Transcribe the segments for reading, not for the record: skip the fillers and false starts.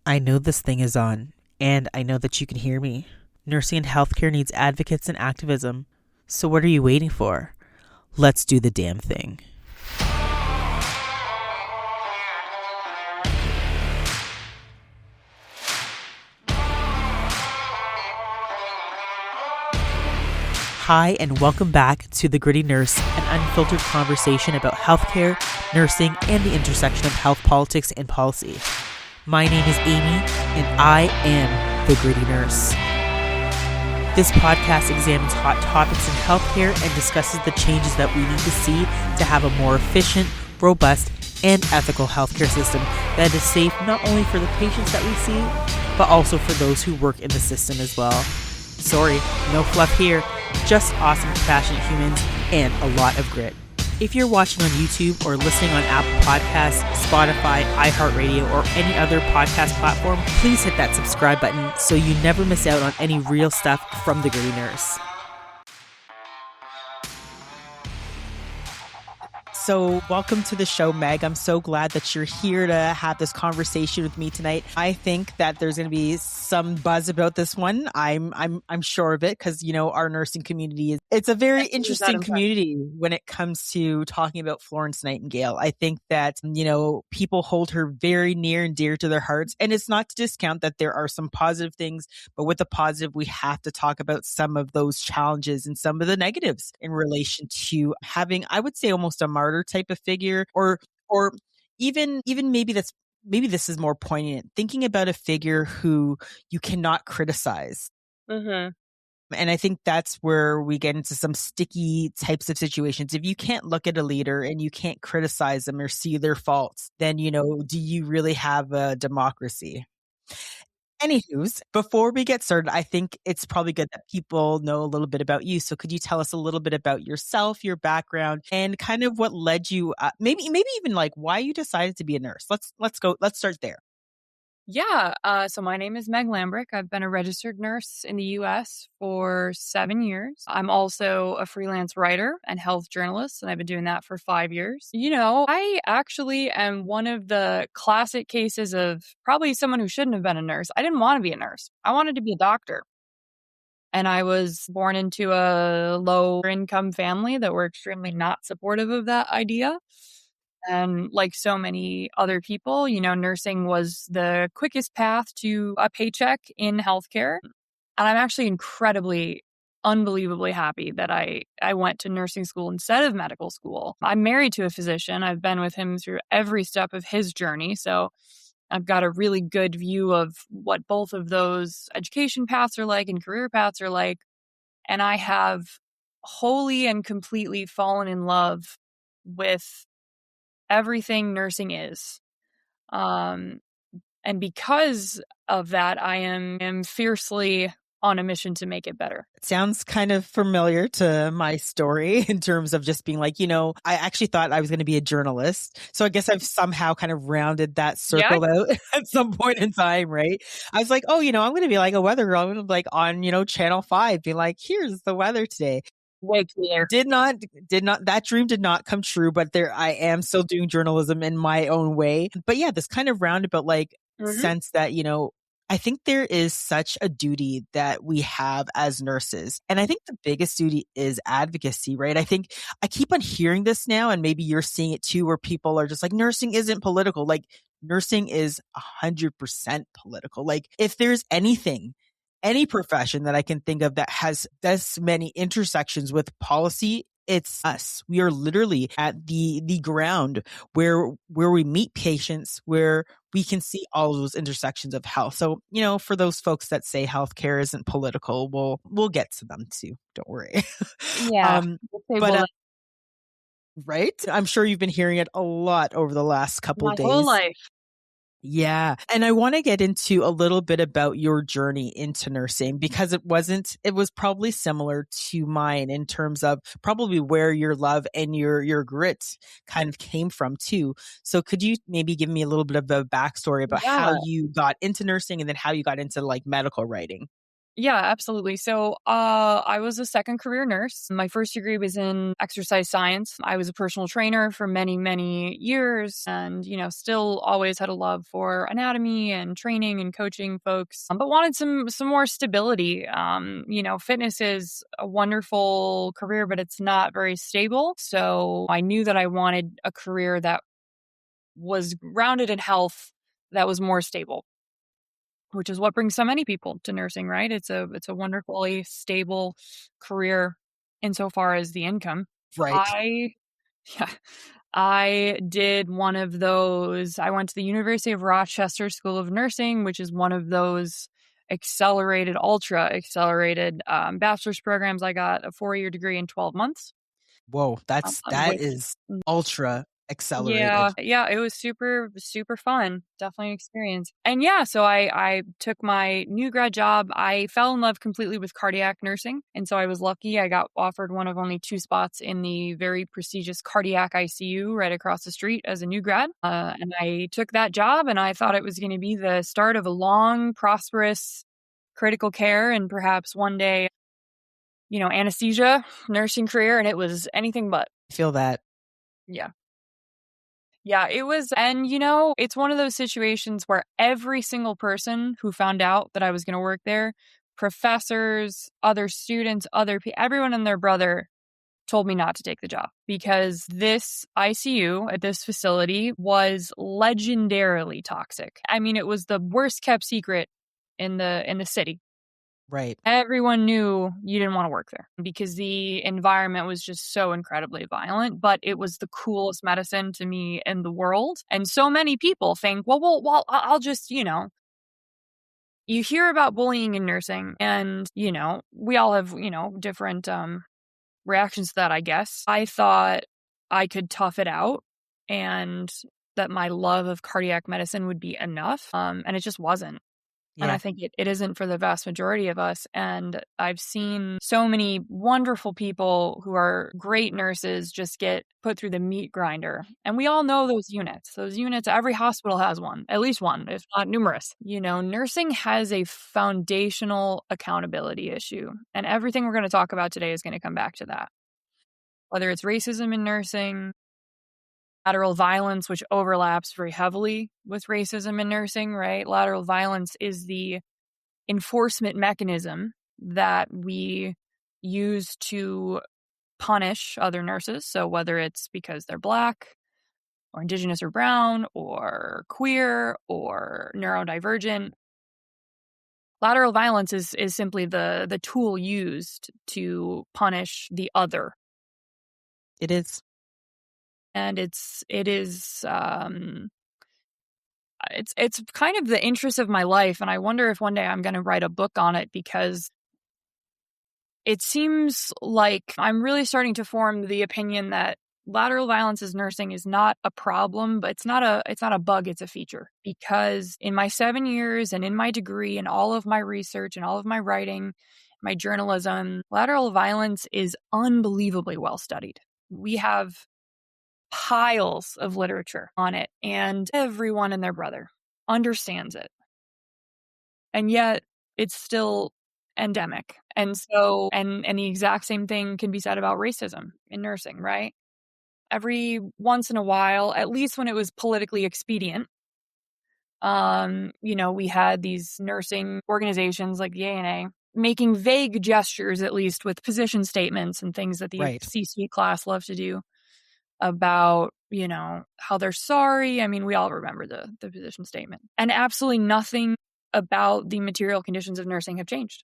I know this thing is on, and I know that you can hear me. Nursing and healthcare needs advocates and activism. So what are you waiting for? Let's do the damn thing. Hi, and welcome back to The Gritty Nurse, an unfiltered conversation about healthcare, nursing, and the intersection of health politics and policy. My name is Amie, and I am The Gritty Nurse. This podcast examines hot topics in healthcare and discusses the changes that we need to see to have a more efficient, robust, and ethical healthcare system that is safe not only for the patients that we see, but also for those who work in the system as well. Sorry, no fluff here, just awesome, compassionate humans and a lot of grit. If you're watching on YouTube or listening on Apple Podcasts, Spotify, iHeartRadio, or any other podcast platform, please hit that subscribe button so you never miss out on any real stuff from The Gritty Nurse. So welcome to the show, Meg. I'm so glad that you're here to have this conversation with me tonight. I think that there's going to be some buzz about this one. I'm sure of it because, you know, our nursing community it's a very interesting community when it comes to talking about Florence Nightingale. I think that, you know, people hold her very near and dear to their hearts. And it's not to discount that there are some positive things, but with the positive, we have to talk about some of those challenges and some of the negatives in relation to having, I would say, almost a martyr type of figure, or even maybe this is more poignant, thinking about a figure who you cannot criticize. Mm-hmm. And I think that's where we get into some sticky types of situations. If you can't look at a leader and you can't criticize them or see their faults, then, you know, do you really have a democracy? Anywho's, before we get started, I think it's probably good that people know a little bit about you. So could you tell us a little bit about yourself, your background, and kind of what led you, maybe even like why you decided to be a nurse? Let's start there. Yeah. So my name is Meg Lambrych. I've been a registered nurse in the U.S. for 7 years. I'm also a freelance writer and health journalist, and I've been doing that for 5 years. You know, I actually am one of the classic cases of probably someone who shouldn't have been a nurse. I didn't want to be a nurse. I wanted to be a doctor. And I was born into a low income family that were extremely not supportive of that idea. And like so many other people, you know, nursing was the quickest path to a paycheck in healthcare. And I'm actually unbelievably happy that I went to nursing school instead of medical school. I'm married to a physician. I've been with him through every step of his journey. So I've got a really good view of what both of those education paths are like and career paths are like. And I have wholly and completely fallen in love with everything nursing is. And because of that, I am fiercely on a mission to make it better. It sounds kind of familiar to my story in terms of just being like, you know, I actually thought I was going to be a journalist. So I guess I've somehow kind of rounded that circle out at some point in time, right? I was like, oh, you know, I'm going to be like a weather girl. I'm going to be like on, you know, Channel 5, be like, here's the weather today. Way clear. That dream did not come true, but I am still doing journalism in my own way. But yeah, this kind of roundabout sense that, you know, I think there is such a duty that we have as nurses. And I think the biggest duty is advocacy, right? I think I keep on hearing this now, and maybe you're seeing it too, where people are just like, nursing isn't political. Like, nursing is 100% political. Like, if there's any profession that I can think of that has this many intersections with policy, it's us. We are literally at the ground where we meet patients, where we can see all of those intersections of health. So, you know, for those folks that say healthcare isn't political, we'll get to them too. Don't worry. Yeah. Right? I'm sure you've been hearing it a lot over the last couple of days. My whole life. Yeah. And I want to get into a little bit about your journey into nursing, because it was probably similar to mine in terms of probably where your love and your grit kind of came from too. So could you maybe give me a little bit of a backstory about how you got into nursing and then how you got into like medical writing? Yeah, absolutely. So, I was a second career nurse. My first degree was in exercise science. I was a personal trainer for many, many years and, still always had a love for anatomy and training and coaching folks, but wanted some more stability. Fitness is a wonderful career, but it's not very stable. So I knew that I wanted a career that was grounded in health, that was more stable, which is what brings so many people to nursing, right? It's a wonderfully stable career insofar as the income. Right. I yeah, I did one of those. I went to the University of Rochester School of Nursing, which is one of those ultra accelerated bachelor's programs. I got a 4-year degree in 12 months. Whoa, that Which is ultra Yeah, accelerated. yeah, it was super, super fun. Definitely an experience. And yeah, so I took my new grad job. I fell in love completely with cardiac nursing. And so I was lucky. I got offered one of only 2 spots in the very prestigious cardiac ICU right across the street as a new grad. And I took that job and I thought it was going to be the start of a long, prosperous critical care and perhaps one day, anesthesia nursing career. And it was anything but. I feel that. Yeah. Yeah, it was. And, it's one of those situations where every single person who found out that I was going to work there, professors, other students, everyone and their brother told me not to take the job because this ICU at this facility was legendarily toxic. I mean, it was the worst kept secret in the city. Right. Everyone knew you didn't want to work there because the environment was just so incredibly violent, but it was the coolest medicine to me in the world. And so many people think, well, I'll just, you hear about bullying in nursing and, we all have, different reactions to that, I guess. I thought I could tough it out and that my love of cardiac medicine would be enough. And it just wasn't. And I Yeah. think it isn't for the vast majority of us. And I've seen so many wonderful people who are great nurses just get put through the meat grinder. And we all know those units. Those units, every hospital has one, at least one, if not numerous. Nursing has a foundational accountability issue. And everything we're going to talk about today is going to come back to that. Whether it's racism in nursing, lateral violence, which overlaps very heavily with racism in nursing, right? Lateral violence is the enforcement mechanism that we use to punish other nurses. So whether it's because they're Black or Indigenous or brown or queer or neurodivergent, lateral violence is simply the tool used to punish the other. It is. And it's kind of the interest of my life, and I wonder if one day I'm going to write a book on it because it seems like I'm really starting to form the opinion that lateral violence as nursing is not a problem, but it's not a bug, it's a feature. Because in my 7 years and in my degree and all of my research and all of my writing, my journalism, lateral violence is unbelievably well studied. We have piles of literature on it, and everyone and their brother understands it. And yet it's still endemic. And so, and the exact same thing can be said about racism in nursing, right? Every once in a while, at least when it was politically expedient, we had these nursing organizations like the ANA making vague gestures, at least with position statements and things that the Right. C-suite class love to do about, how they're sorry. I mean, we all remember the position statement. And absolutely nothing about the material conditions of nursing have changed.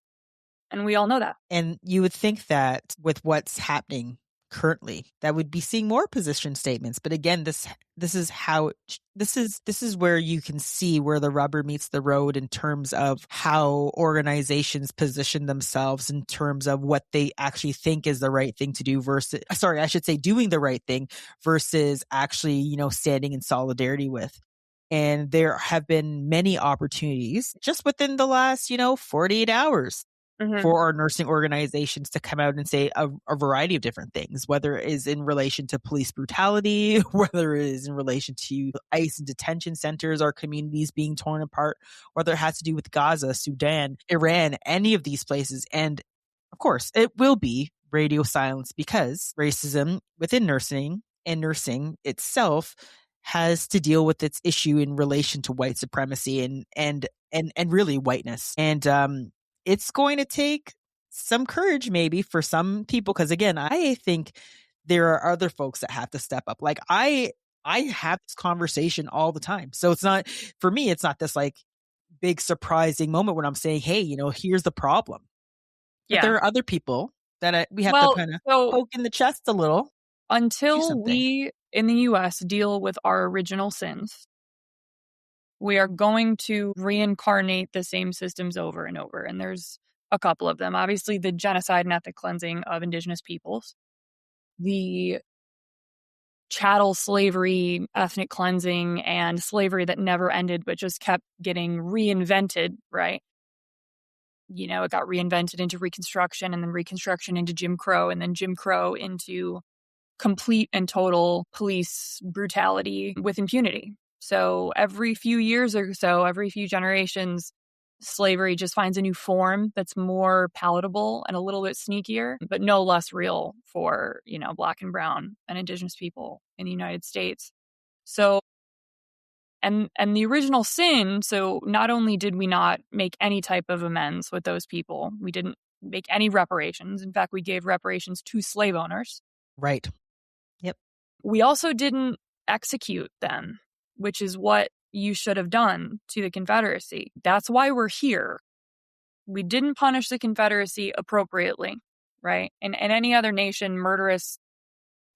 And we all know that. And you would think that with what's happening currently, that would be seeing more position statements. But again, this is where you can see where the rubber meets the road in terms of how organizations position themselves in terms of what they actually think is the right thing to do versus, sorry, I should say doing the right thing versus actually, standing in solidarity with. And there have been many opportunities just within the last, 48 hours for our nursing organizations to come out and say a variety of different things, whether it is in relation to police brutality, whether it is in relation to ICE and detention centers, our communities being torn apart, whether it has to do with Gaza, Sudan, Iran, any of these places. And of course, it will be radio silence because racism within nursing and nursing itself has to deal with its issue in relation to white supremacy and really whiteness. And it's going to take some courage maybe for some people, because again, I think there are other folks that have to step up. Like I have this conversation all the time. So it's not, for me, it's not this like big surprising moment when I'm saying, hey, here's the problem. But there are other people that we have to kind of poke in the chest a little. Until we in the US deal with our original sins, we are going to reincarnate the same systems over and over. And there's a couple of them. Obviously, the genocide and ethnic cleansing of indigenous peoples, the chattel slavery, ethnic cleansing, and slavery that never ended but just kept getting reinvented, right? It got reinvented into Reconstruction, and then Reconstruction into Jim Crow, and then Jim Crow into complete and total police brutality with impunity. So every few years or so, every few generations, slavery just finds a new form that's more palatable and a little bit sneakier, but no less real for, Black and brown and indigenous people in the United States. So, and the original sin, so not only did we not make any type of amends with those people, we didn't make any reparations. In fact, we gave reparations to slave owners. Right. Yep. We also didn't execute them, which is what you should have done to the Confederacy. That's why we're here. We didn't punish the Confederacy appropriately, right? And any other nation, murderous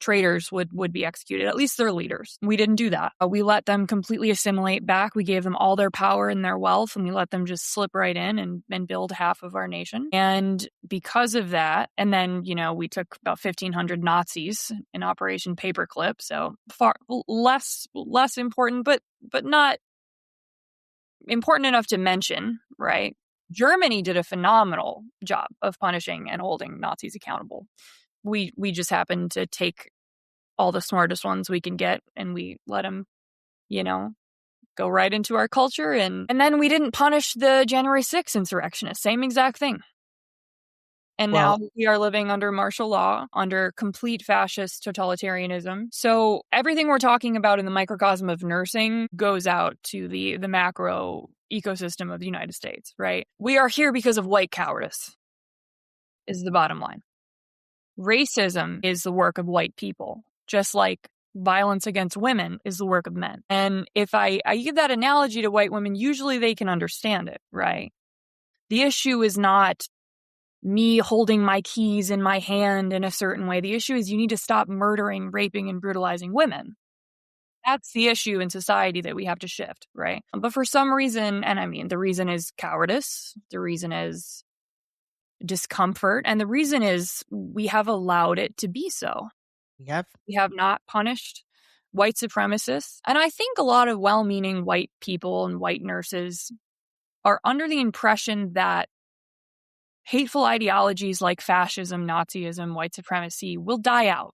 traitors would be executed, at least their leaders. We didn't do that. We let them completely assimilate back. We gave them all their power and their wealth, and we let them just slip right in and build half of our nation. And because of that, and then, we took about 1,500 Nazis in Operation Paperclip, so far less important, but not important enough to mention, right? Germany did a phenomenal job of punishing and holding Nazis accountable. We just happened to take all the smartest ones we can get, and we let them, go right into our culture. And then we didn't punish the January 6th insurrectionists. Same exact thing. And now we are living under martial law, under complete fascist totalitarianism. So everything we're talking about in the microcosm of nursing goes out to the macro ecosystem of the United States, right? We are here because of white cowardice, is the bottom line. Racism is the work of white people, just like violence against women is the work of men. And if I give that analogy to white women, usually they can understand it, right? The issue is not me holding my keys in my hand in a certain way. The issue is you need to stop murdering, raping, and brutalizing women. That's the issue in society that we have to shift, right? But for some reason, and I mean, the reason is cowardice, the reason is discomfort, and the reason is we have allowed it to be so. We have not punished white supremacists. And I think a lot of well-meaning white people and white nurses are under the impression that hateful ideologies like fascism, Nazism, white supremacy will die out.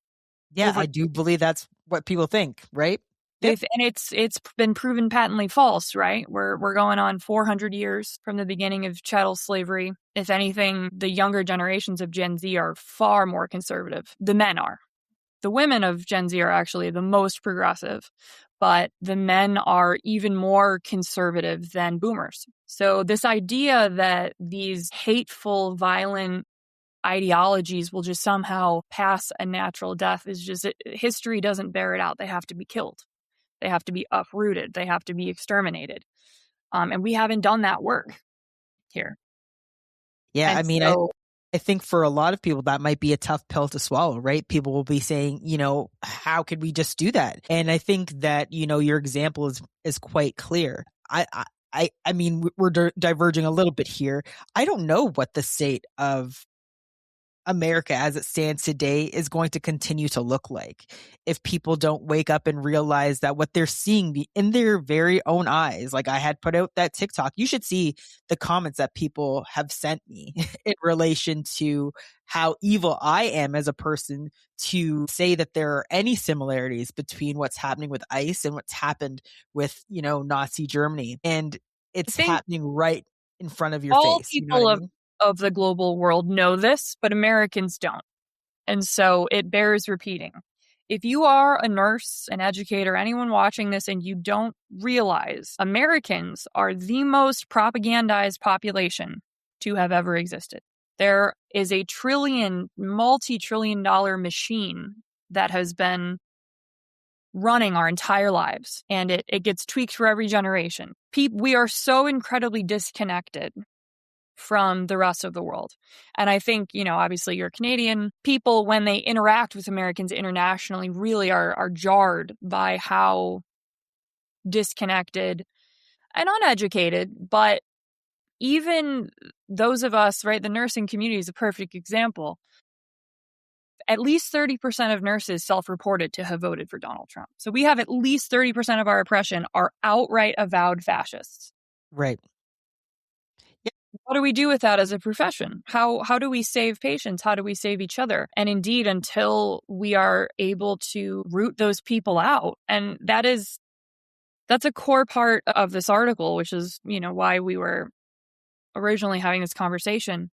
Yeah, I do believe that's what people think, right? Yep. And it's been proven patently false, right? We're going on 400 years from the beginning of chattel slavery. If anything, the younger generations of Gen Z are far more conservative. The men are. The women of Gen Z are actually the most progressive, but the men are even more conservative than boomers. So this idea that these hateful, violent ideologies will just somehow pass a natural death is just, history doesn't bear it out. They have to be killed. They have to be uprooted. They have to be exterminated. And we haven't done that work here. Yeah, and I mean, I think for a lot of people, that might be a tough pill to swallow, right? People will be saying, how could we just do that? And I think that, your example is quite clear. I mean, we're diverging a little bit here. I don't know what the state of America as it stands today is going to continue to look like if people don't wake up and realize that what they're seeing in their very own eyes. Like I had put out that TikTok. You should see the comments that people have sent me in relation to how evil I am as a person to say that there are any similarities between what's happening with ICE and what's happened with, Nazi Germany. And I it's think happening right in front of your all face. You know what people I of mean? of the global world know this, but Americans don't. And so it bears repeating. If you are a nurse, an educator, anyone watching this, and you don't realize Americans are the most propagandized population to have ever existed. There is a multi-trillion dollar machine that has been running our entire lives, and it gets tweaked for every generation. We are so incredibly disconnected from the rest of the world. And I think, obviously you're Canadian. People, when they interact with Americans internationally, really are jarred by how disconnected and uneducated. But even those of us, right, the nursing community is a perfect example. At least 30% of nurses self-reported to have voted for Donald Trump. So we have at least 30% of our oppression are outright avowed fascists. Right. What do we do with that as a profession? How do we save patients? How do we save each other? And indeed, until we are able to root those people out, and that's a core part of this article, which is, why we were originally having this conversation.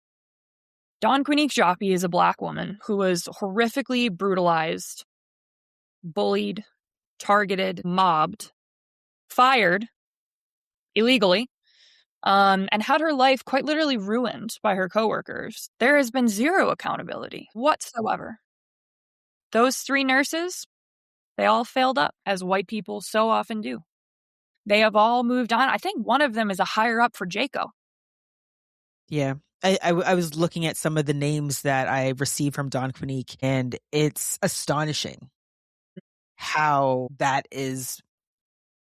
Dawn Quinique-Joppi is a Black woman who was horrifically brutalized, bullied, targeted, mobbed, fired illegally, and had her life quite literally ruined by her coworkers. There has been zero accountability whatsoever. Those 3 nurses, they all failed up, as white people so often do. They have all moved on. I think one of them is a higher up for JACO. Yeah. I was looking at some of the names that I received from Dawn Quinique, and it's astonishing how that is.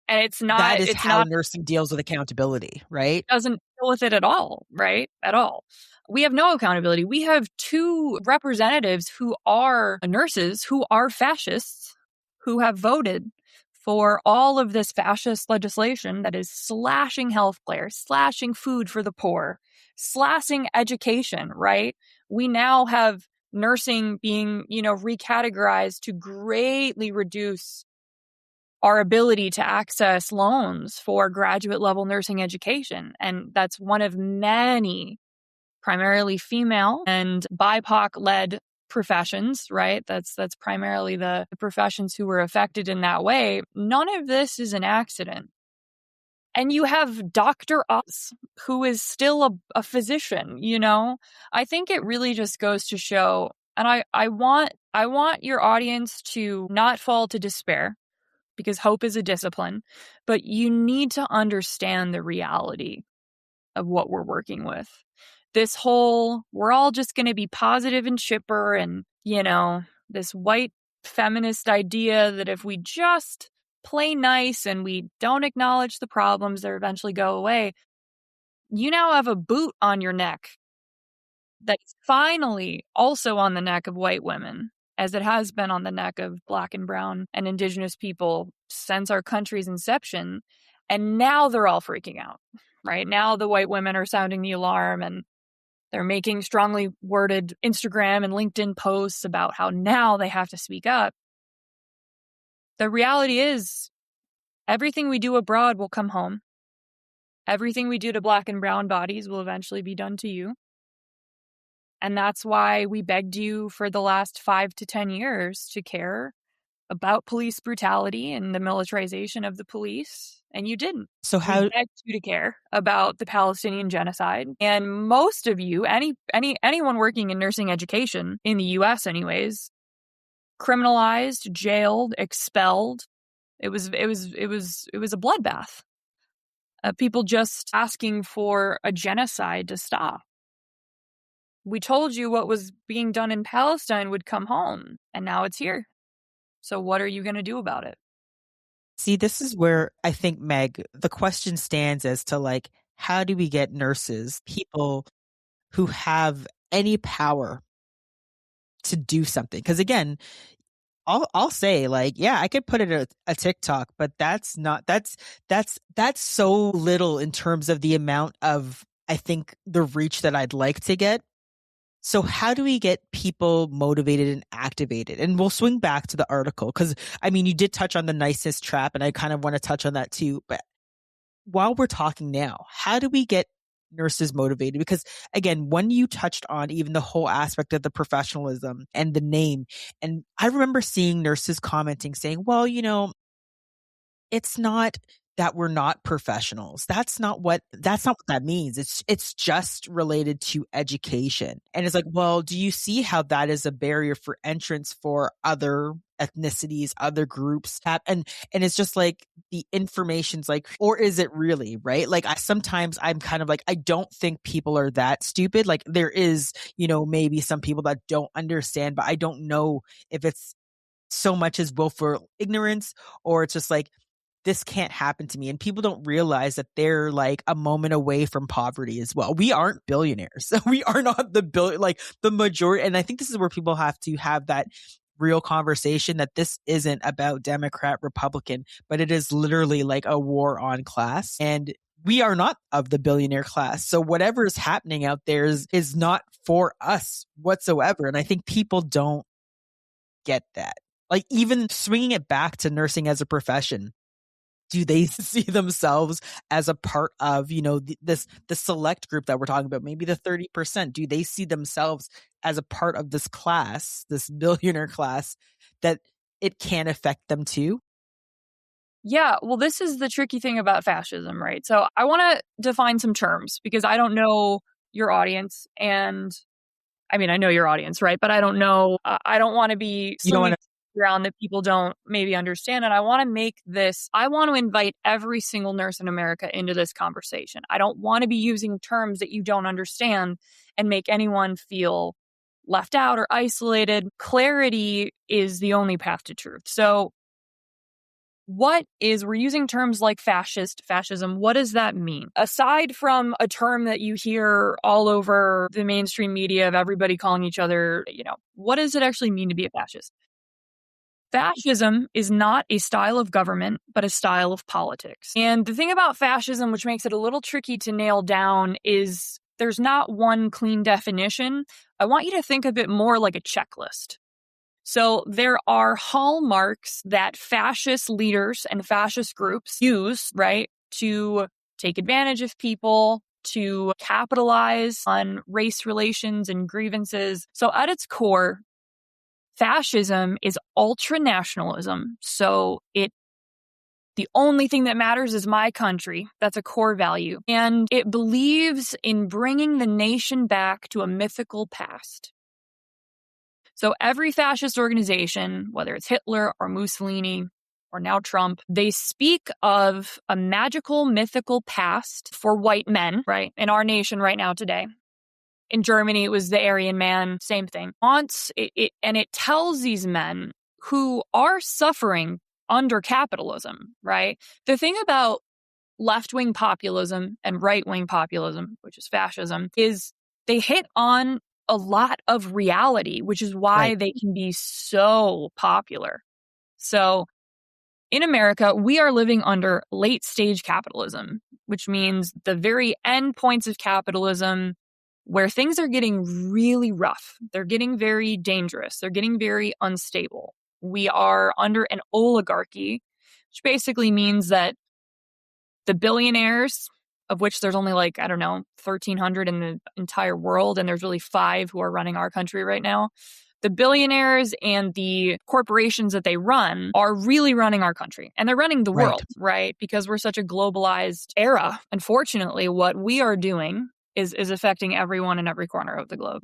And it's How not nursing deals with accountability, right? doesn't deal with it at all, right? At all. We have no accountability. We have 2 representatives who are nurses, who are fascists, who have voted for all of this fascist legislation that is slashing healthcare, slashing food for the poor, slashing education, right? We now have nursing being, recategorized to greatly reduce our ability to access loans for graduate level nursing education. And that's one of many primarily female and BIPOC led professions, right? That's primarily the professions who were affected in that way. None of this is an accident. And you have Dr. Oz, who is still a physician, I think it really just goes to show, and I want your audience to not fall to despair, because hope is a discipline, but you need to understand the reality of what we're working with. This whole, we're all just going to be positive and chipper, and, this white feminist idea that if we just play nice and we don't acknowledge the problems, they eventually go away. You now have a boot on your neck that's finally also on the neck of white women, as it has been on the neck of Black and Brown and Indigenous people since our country's inception. And now they're all freaking out, right? Now the white women are sounding the alarm, and they're making strongly worded Instagram and LinkedIn posts about how now they have to speak up. The reality is, everything we do abroad will come home. Everything we do to Black and Brown bodies will eventually be done to you. And that's why we begged you for the last 5 to 10 years to care about police brutality and the militarization of the police, and you didn't. So We begged you to care about the Palestinian genocide. And most of you, anyone working in nursing education in the US anyways, criminalized, jailed, expelled. It was a bloodbath. People just asking for a genocide to stop. We told you what was being done in Palestine would come home, and now it's here. So what are you going to do about it? See, this is where I think, Meg, the question stands as to how do we get nurses, people who have any power to do something. Because again, I'll say like, yeah, I could put it a TikTok, but that's so little in terms of the amount of, I think, the reach that I'd like to get. So how do we get people motivated and activated? And we'll swing back to the article because, I mean, you did touch on the niceness trap, and I kind of want to touch on that too. But while we're talking now, how do we get nurses motivated? Because again, when you touched on even the whole aspect of the professionalism and the name, and I remember seeing nurses commenting saying, well, it's not that we're not professionals. That's not what that means. It's just related to education. And it's like, well, do you see how that is a barrier for entrance for other ethnicities, other groups? And it's just like the information's like, or is it really, right? Like sometimes I'm kind of like, I don't think people are that stupid. Like there is, maybe some people that don't understand, but I don't know if it's so much as willful ignorance or it's just like, this can't happen to me. And people don't realize that they're like a moment away from poverty as well. We aren't billionaires. We are not the majority. And I think this is where people have to have that real conversation that this isn't about Democrat, Republican, but it is literally like a war on class. And we are not of the billionaire class. So whatever is happening out there is not for us whatsoever. And I think people don't get that. Like even swinging it back to nursing as a profession, do they see themselves as a part of, the select group that we're talking about, maybe the 30%? Do they see themselves as a part of this class, this billionaire class, that it can affect them too? Yeah, well, this is the tricky thing about fascism, right? So I want to define some terms because I don't know your audience. And I mean, I know your audience, right? But I don't know, I don't want to be ground that people don't maybe understand. And I want to invite every single nurse in America into this conversation. I don't want to be using terms that you don't understand and make anyone feel left out or isolated. Clarity is the only path to truth. So we're using terms like fascism. What does that mean? Aside from a term that you hear all over the mainstream media of everybody calling each other, what does it actually mean to be a fascist? Fascism is not a style of government, but a style of politics. And the thing about fascism, which makes it a little tricky to nail down, is there's not one clean definition. I want you to think of it more like a checklist. So there are hallmarks that fascist leaders and fascist groups use, right, to take advantage of people, to capitalize on race relations and grievances. So at its core, fascism is ultra-nationalism. So the only thing that matters is my country. That's a core value. And it believes in bringing the nation back to a mythical past. So every fascist organization, whether it's Hitler or Mussolini or now Trump, they speak of a magical, mythical past for white men, right, in our nation right now today. In Germany, it was the Aryan man, same thing. And it tells these men who are suffering under capitalism, right? The thing about left-wing populism and right-wing populism, which is fascism, is they hit on a lot of reality, which is why they can be so popular. So in America, we are living under late-stage capitalism, which means the very end points of capitalism where things are getting really rough. They're getting very dangerous. They're getting very unstable. We are under an oligarchy, which basically means that the billionaires, of which there's only 1,300 in the entire world, and there's really 5 who are running our country right now. The billionaires and the corporations that they run are really running our country, and they're running the world, right? Because we're such a globalized era. Unfortunately, what we are doing is affecting everyone in every corner of the globe.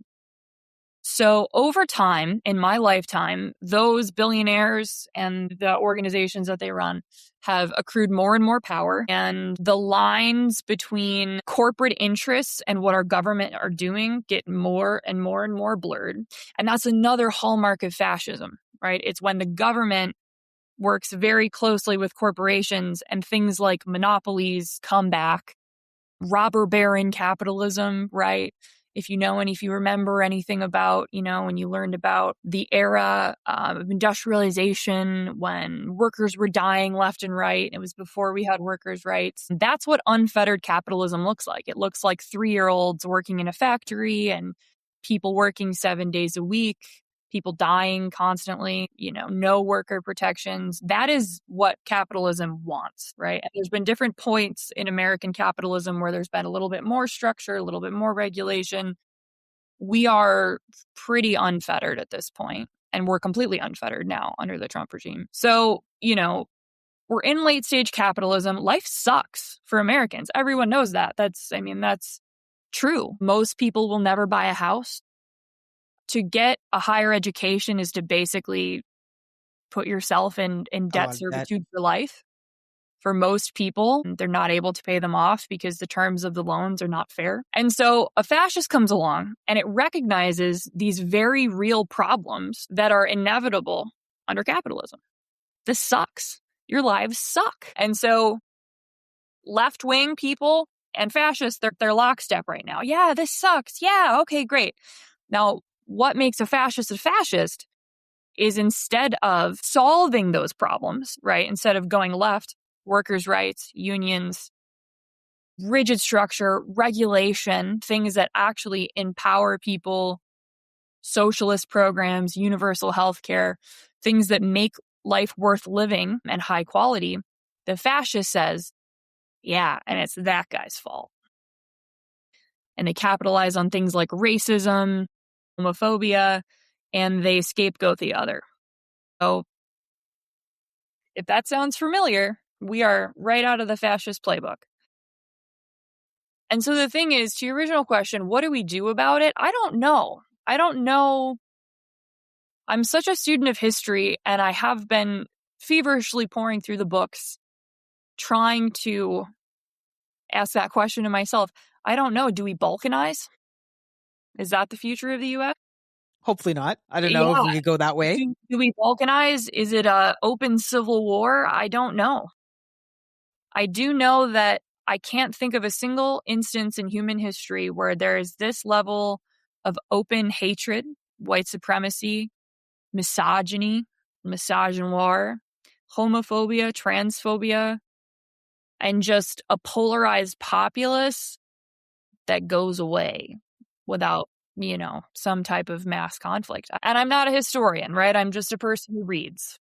So over time, in my lifetime, those billionaires and the organizations that they run have accrued more and more power. And the lines between corporate interests and what our government are doing get more and more and more blurred. And that's another hallmark of fascism, right? It's when the government works very closely with corporations and things like monopolies come back. Robber baron capitalism, right? if you remember anything about, when you learned about the era of industrialization, when workers were dying left and right, it was before we had workers' rights. That's what unfettered capitalism looks like. It looks like 3-year-olds working in a factory and people working 7 days a week, people dying constantly, no worker protections. That is what capitalism wants, right? And there's been different points in American capitalism where there's been a little bit more structure, a little bit more regulation. We are pretty unfettered at this point, and we're completely unfettered now under the Trump regime. So, we're in late stage capitalism. Life sucks for Americans. Everyone knows that. That's true. Most people will never buy a house. To get a higher education is to basically put yourself in debt servitude for life. For most people, they're not able to pay them off because the terms of the loans are not fair. And so a fascist comes along and it recognizes these very real problems that are inevitable under capitalism. This sucks. Your lives suck. And so left-wing people and fascists, they're lockstep right now. Yeah, this sucks. Yeah, okay, great. Now, what makes a fascist is instead of solving those problems, right? Instead of going left, workers' rights, unions, rigid structure, regulation, things that actually empower people, socialist programs, universal health care, things that make life worth living and high quality, the fascist says, yeah, and it's that guy's fault. And they capitalize on things like racism, homophobia, and they scapegoat the other. So if that sounds familiar, we are right out of the fascist playbook. And so the thing is, to your original question, what do we do about it? I don't know. I'm such a student of history, and I have been feverishly pouring through the books, trying to ask that question to myself. I don't know. Do we balkanize? Is that the future of the U.S.? Hopefully not. I don't know if we could go that way. Do we balkanize? Is it an open civil war? I don't know. I do know that I can't think of a single instance in human history where there is this level of open hatred, white supremacy, misogyny, misogynoir, homophobia, transphobia, and just a polarized populace that goes away without, some type of mass conflict. And I'm not a historian, right? I'm just a person who reads.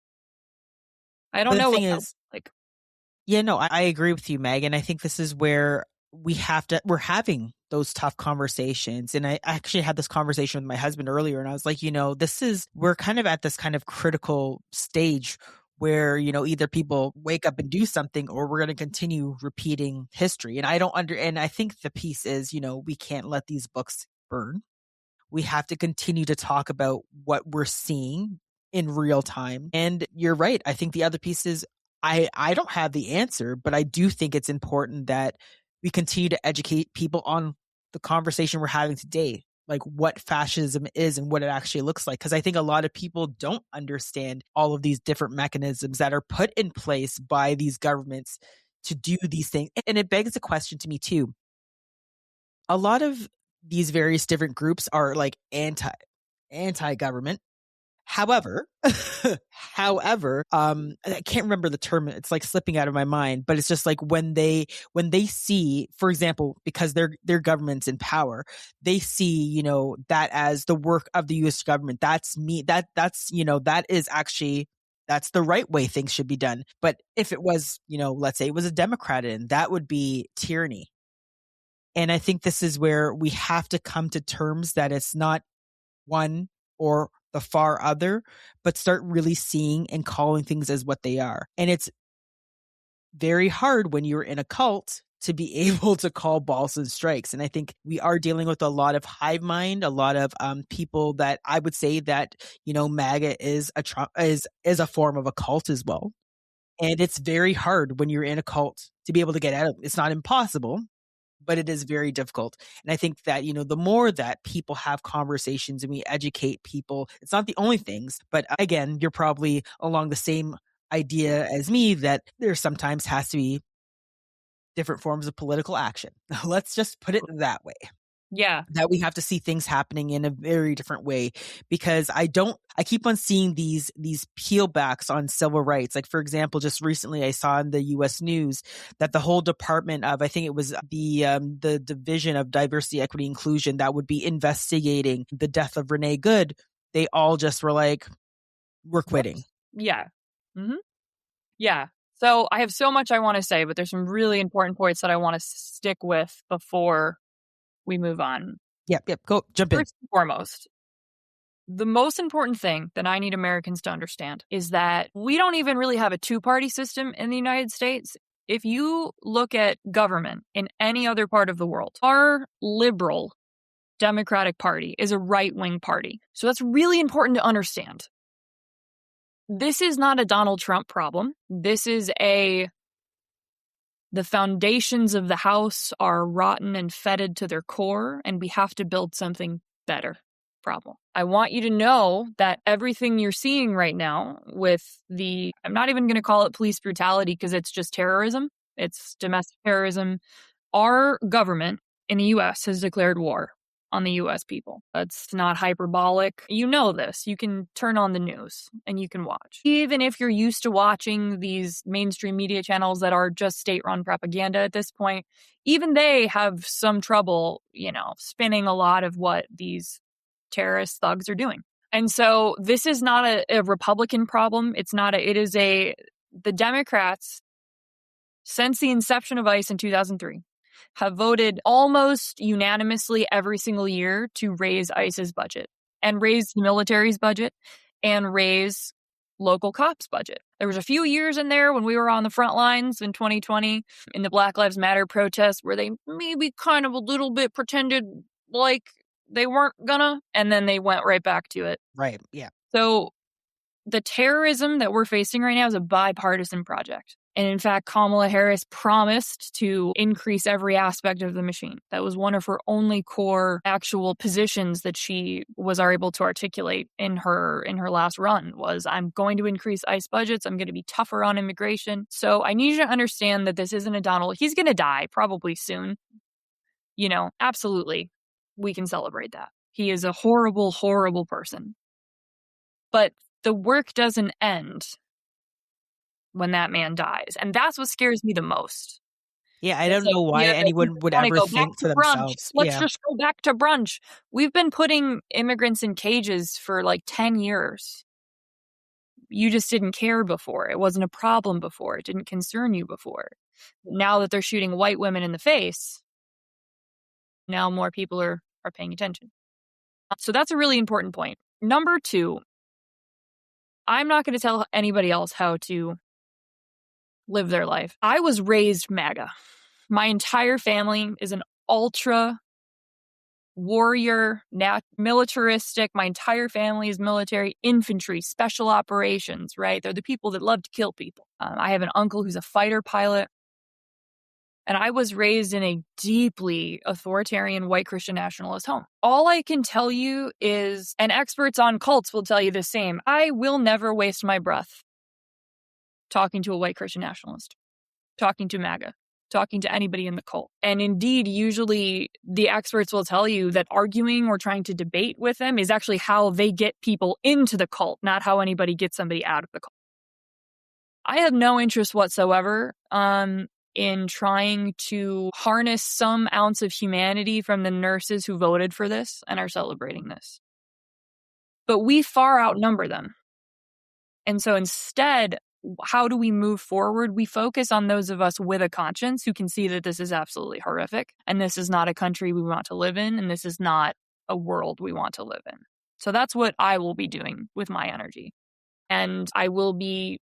I don't know what that's like. Yeah, no, I agree with you, Meg. And I think this is where we're having those tough conversations. And I actually had this conversation with my husband earlier, and I was like, we're kind of at this kind of critical stage where, either people wake up and do something, or we're going to continue repeating history. And and I think the piece is, we can't let these books burn. We have to continue to talk about what we're seeing in real time. And you're right. I think the other piece is, I don't have the answer, but I do think it's important that we continue to educate people on the conversation we're having today, like what fascism is and what it actually looks like. Because I think a lot of people don't understand all of these different mechanisms that are put in place by these governments to do these things. And it begs a question to me too. A lot of these various different groups are like anti-government. However, I can't remember the term. It's like slipping out of my mind, but it's just like when they see, for example, because their government's in power, they see, that as the work of the US government. That's that is actually, that's the right way things should be done. But if it was, let's say it was a Democrat that would be tyranny. And I think this is where we have to come to terms that it's not one or the far other, but start really seeing and calling things as what they are. And it's very hard when you're in a cult to be able to call balls and strikes. And I think we are dealing with a lot of hive mind, a lot of people that I would say that, MAGA is a form of a cult as well. And it's very hard when you're in a cult to be able to get out of it. It's not impossible, but it is very difficult. And I think that, the more that people have conversations and we educate people, it's not the only things, but again, you're probably along the same idea as me that there sometimes has to be different forms of political action. Let's just put it that way. Yeah. that we have to see things happening in a very different way, because I keep on seeing these peel backs on civil rights. Like, for example, just recently I saw in the US news that the whole department of, I think it was the Division of Diversity, Equity, Inclusion, that would be investigating the death of Renee Good, they all just were like, we're quitting. Yeah. Mm-hmm. Yeah. So I have so much I want to say, but there's some really important points that I want to stick with before we move on. Yep. Go jump in. First and foremost, the most important thing that I need Americans to understand is that we don't even really have a two-party system in the United States. If you look at government in any other part of the world, our liberal Democratic Party is a right-wing party. So that's really important to understand. This is not a Donald Trump problem. This is the foundations of the house are rotten and fetid to their core, and we have to build something better problem. I want you to know that everything you're seeing right now with I'm not even going to call it police brutality because it's just terrorism. It's domestic terrorism. Our government in the U.S. has declared war on the U.S. people. That's not hyperbolic. You know this. You can turn on the news and you can watch. Even if you're used to watching these mainstream media channels that are just state-run propaganda at this point, even they have some trouble, spinning a lot of what these terrorist thugs are doing. And so this is not a Republican problem. The Democrats, since the inception of ICE in 2003, have voted almost unanimously every single year to raise ICE's budget and raise the military's budget and raise local cops' budget. There was a few years in there when we were on the front lines in 2020 in the Black Lives Matter protests where they maybe kind of a little bit pretended like they weren't gonna, and then they went right back to it. Right, yeah. So the terrorism that we're facing right now is a bipartisan project. And in fact, Kamala Harris promised to increase every aspect of the machine. That was one of her only core actual positions that she was able to articulate in her last run was, I'm going to increase ICE budgets. I'm going to be tougher on immigration. So I need you to understand that this isn't a Donald. He's going to die probably soon. Absolutely. We can celebrate that. He is a horrible, horrible person. But the work doesn't end when that man dies. And that's what scares me the most. Yeah, I don't know why anyone would ever think to themselves. Let's just go back to brunch. We've been putting immigrants in cages for like 10 years. You just didn't care before. It wasn't a problem before. It didn't concern you before. Now that they're shooting white women in the face, now more people are paying attention. So that's a really important point. Number 2, I'm not going to tell anybody else how to live their life. I was raised MAGA. My entire family is an ultra warrior, militaristic. My entire family is military, infantry, special operations, right? They're the people that love to kill people. I have an uncle who's a fighter pilot. And I was raised in a deeply authoritarian white Christian nationalist home. All I can tell you is, and experts on cults will tell you the same, I will never waste my breath talking to a white Christian nationalist, talking to MAGA, talking to anybody in the cult. And indeed, usually the experts will tell you that arguing or trying to debate with them is actually how they get people into the cult, not how anybody gets somebody out of the cult. I have no interest whatsoever in trying to harness some ounce of humanity from the nurses who voted for this and are celebrating this. But we far outnumber them. And so instead, how do we move forward? We focus on those of us with a conscience who can see that this is absolutely horrific, and this is not a country we want to live in, and this is not a world we want to live in. So that's what I will be doing with my energy. And I will be,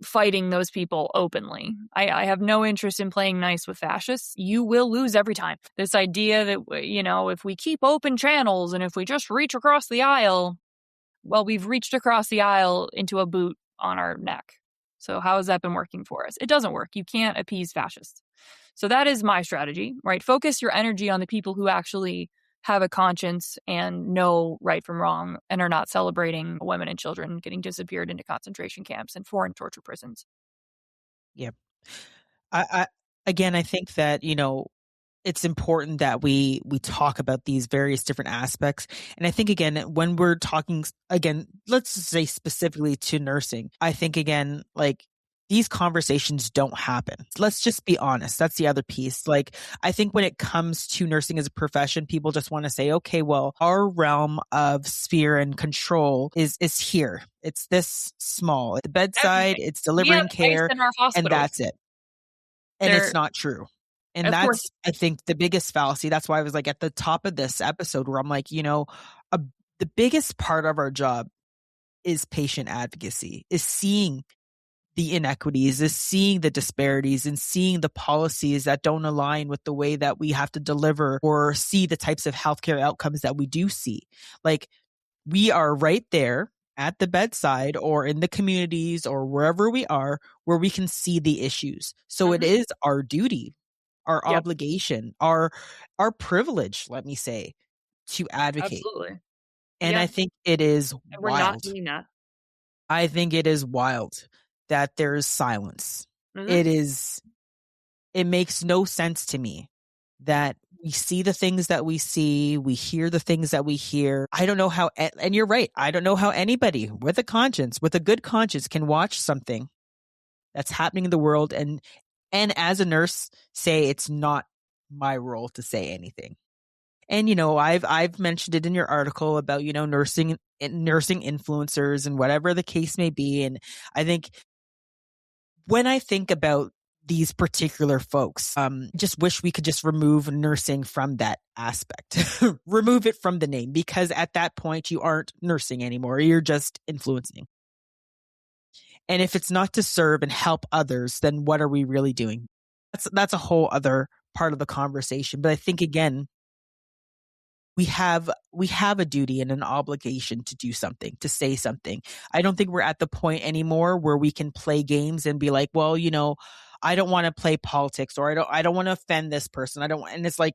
fighting those people openly. I have no interest in playing nice with fascists. You will lose every time. This idea that, if we keep open channels and if we just reach across the aisle, well, we've reached across the aisle into a boot on our neck. So how has that been working for us? It doesn't work. You can't appease fascists. So that is my strategy, right? Focus your energy on the people who actually have a conscience and know right from wrong and are not celebrating women and children getting disappeared into concentration camps and foreign torture prisons. Yep. I think that, it's important that we talk about these various different aspects. And I think, again, when we're talking, again, let's just say specifically to nursing, I think, again, like, these conversations don't happen. Let's just be honest. That's the other piece. Like, I think when it comes to nursing as a profession, people just want to say, okay, well, our realm of sphere and control is here. It's this small. At the bedside, Everything. it's We have delivering ice care, in our and hospitals. that's it. And it's They're, not true. And of course, that's, I think, the biggest fallacy. That's why I was like at the top of this episode where I'm like, a, the biggest part of our job is patient advocacy, is seeing the inequities, is seeing the disparities, and seeing the policies that don't align with the way that we have to deliver or see the types of healthcare outcomes that we do see. Like, we are right there at the bedside or in the communities or wherever we are where we can see the issues. So it is our duty, our Yep. obligation, our privilege, let me say, to advocate. Absolutely. And Yeah. I think it is And we're not wild. doing that. I think it is wild that there is silence. It makes no sense to me that we see the things that we see, we hear the things that we hear. I don't know how, and you're right, I don't know how anybody with a conscience, with a good conscience, can watch something that's happening in the world and as a nurse say it's not my role to say anything. And I've mentioned it in your article about nursing influencers and whatever the case may be. And I think when I think about these particular folks, just wish we could just remove nursing from that aspect, remove it from the name, because at that point you aren't nursing anymore. You're just influencing. And if it's not to serve and help others, then what are we really doing? That's a whole other part of the conversation. But I think, again, we have a duty and an obligation to do something, to say something. I don't think we're at the point anymore where we can play games and be like, well, I don't want to play politics, or I don't want to offend this person. And it's like,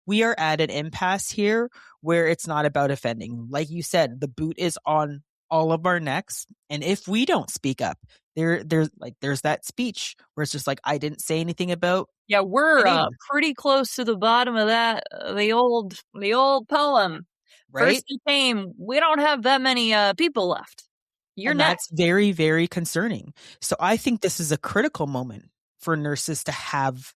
we are at an impasse here where it's not about offending. Like you said, the boot is on all of our necks. And if we don't speak up, there's that speech where it's just like, I didn't say anything about. Yeah, we're pretty close to the bottom of that, the old poem. Right? First you came, we don't have that many people left. You're and next. That's very, very concerning. So I think this is a critical moment for nurses to have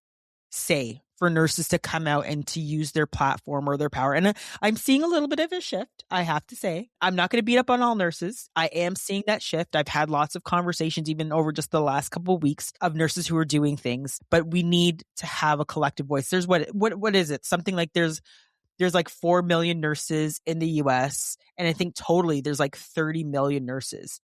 say, for nurses to come out and to use their platform or their power. And I'm seeing a little bit of a shift, I have to say. I'm not going to beat up on all nurses. I am seeing that shift. I've had lots of conversations, even over just the last couple of weeks, of nurses who are doing things, but we need to have a collective voice. There's what is it? Something like there's like 4 million nurses in the US, and I think totally there's like 30 million nurses.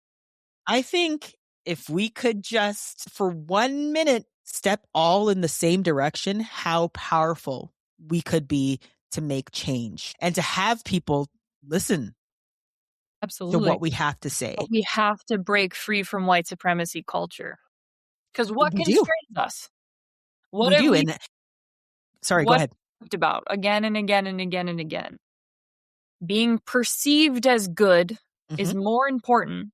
I think if we could just, for 1 minute, step all in the same direction, how powerful we could be to make change and to have people listen. Absolutely. To what we have to say. But we have to break free from white supremacy culture. Because what We constrains do. us? What we have do. we And sorry, go ahead. talked about again and again and again and again? Being perceived as good is more important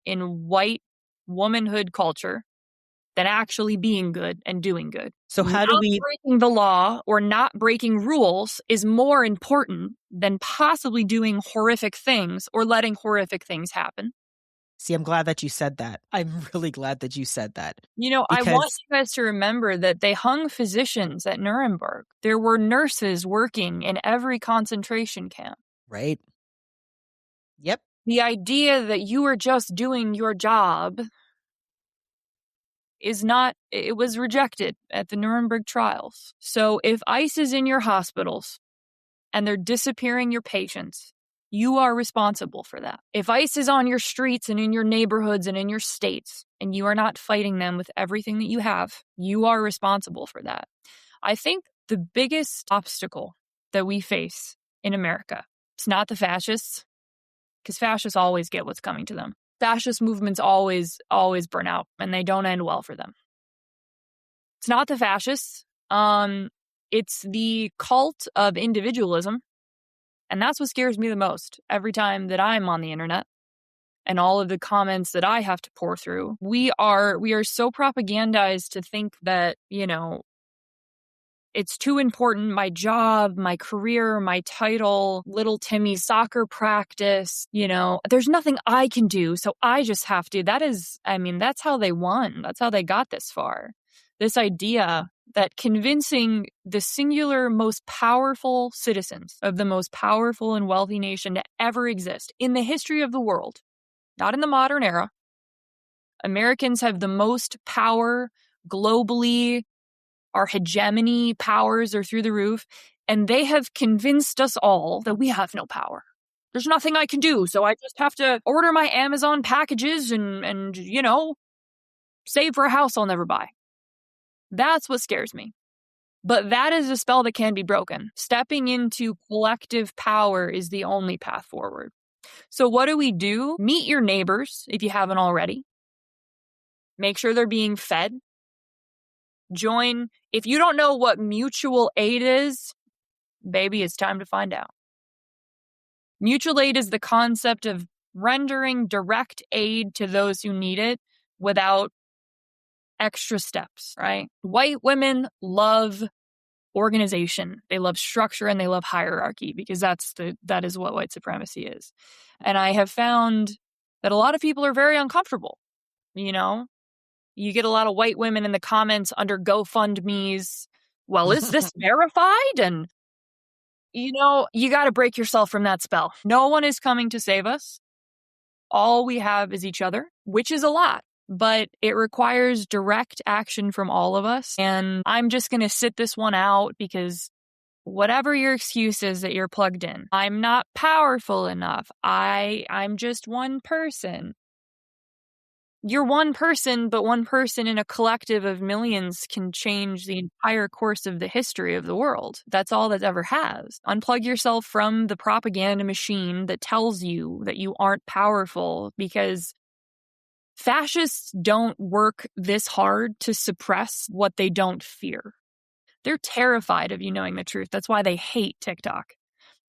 in white womanhood culture than actually being good and doing good. So how do we... breaking the law or not breaking rules is more important than possibly doing horrific things or letting horrific things happen. See, I'm glad that you said that. I'm really glad that you said that. I want you guys to remember that they hung physicians at Nuremberg. There were nurses working in every concentration camp. Right. Yep. The idea that you are just doing your job it was rejected at the Nuremberg trials. So if ICE is in your hospitals and they're disappearing your patients, you are responsible for that. If ICE is on your streets and in your neighborhoods and in your states, and you are not fighting them with everything that you have, you are responsible for that. I think the biggest obstacle that we face in America, it's not the fascists, because fascists always get what's coming to them. Fascist movements always burn out, and they don't end well for them. It's not the fascists. It's the cult of individualism. And that's what scares me the most every time that I'm on the internet and all of the comments that I have to pour through. We are so propagandized to think that, it's too important. My job, my career, my title, little Timmy's soccer practice, there's nothing I can do. So I just have to. That's how they won. That's how they got this far. This idea that convincing the singular most powerful citizens of the most powerful and wealthy nation to ever exist in the history of the world, not in the modern era. Americans have the most power globally. Our hegemony powers are through the roof, and they have convinced us all that we have no power. There's nothing I can do, so I just have to order my Amazon packages and save for a house I'll never buy. That's what scares me. But that is a spell that can be broken. Stepping into collective power is the only path forward. So what do? Meet your neighbors if you haven't already. Make sure they're being fed. Join. If you don't know what mutual aid is, baby, it's time to find out. Mutual aid is the concept of rendering direct aid to those who need it without extra steps, right? White women love organization. They love structure and they love hierarchy because that is what white supremacy is. And I have found that a lot of people are very uncomfortable. You get a lot of white women in the comments under GoFundMe's, well, is this verified? And, you got to break yourself from that spell. No one is coming to save us. All we have is each other, which is a lot. But it requires direct action from all of us. And I'm just going to sit this one out because whatever your excuse is that you're plugged in, I'm not powerful enough. I'm just one person. You're one person, but one person in a collective of millions can change the entire course of the history of the world. That's all that ever has. Unplug yourself from the propaganda machine that tells you that you aren't powerful, because fascists don't work this hard to suppress what they don't fear. They're terrified of you knowing the truth. That's why they hate TikTok.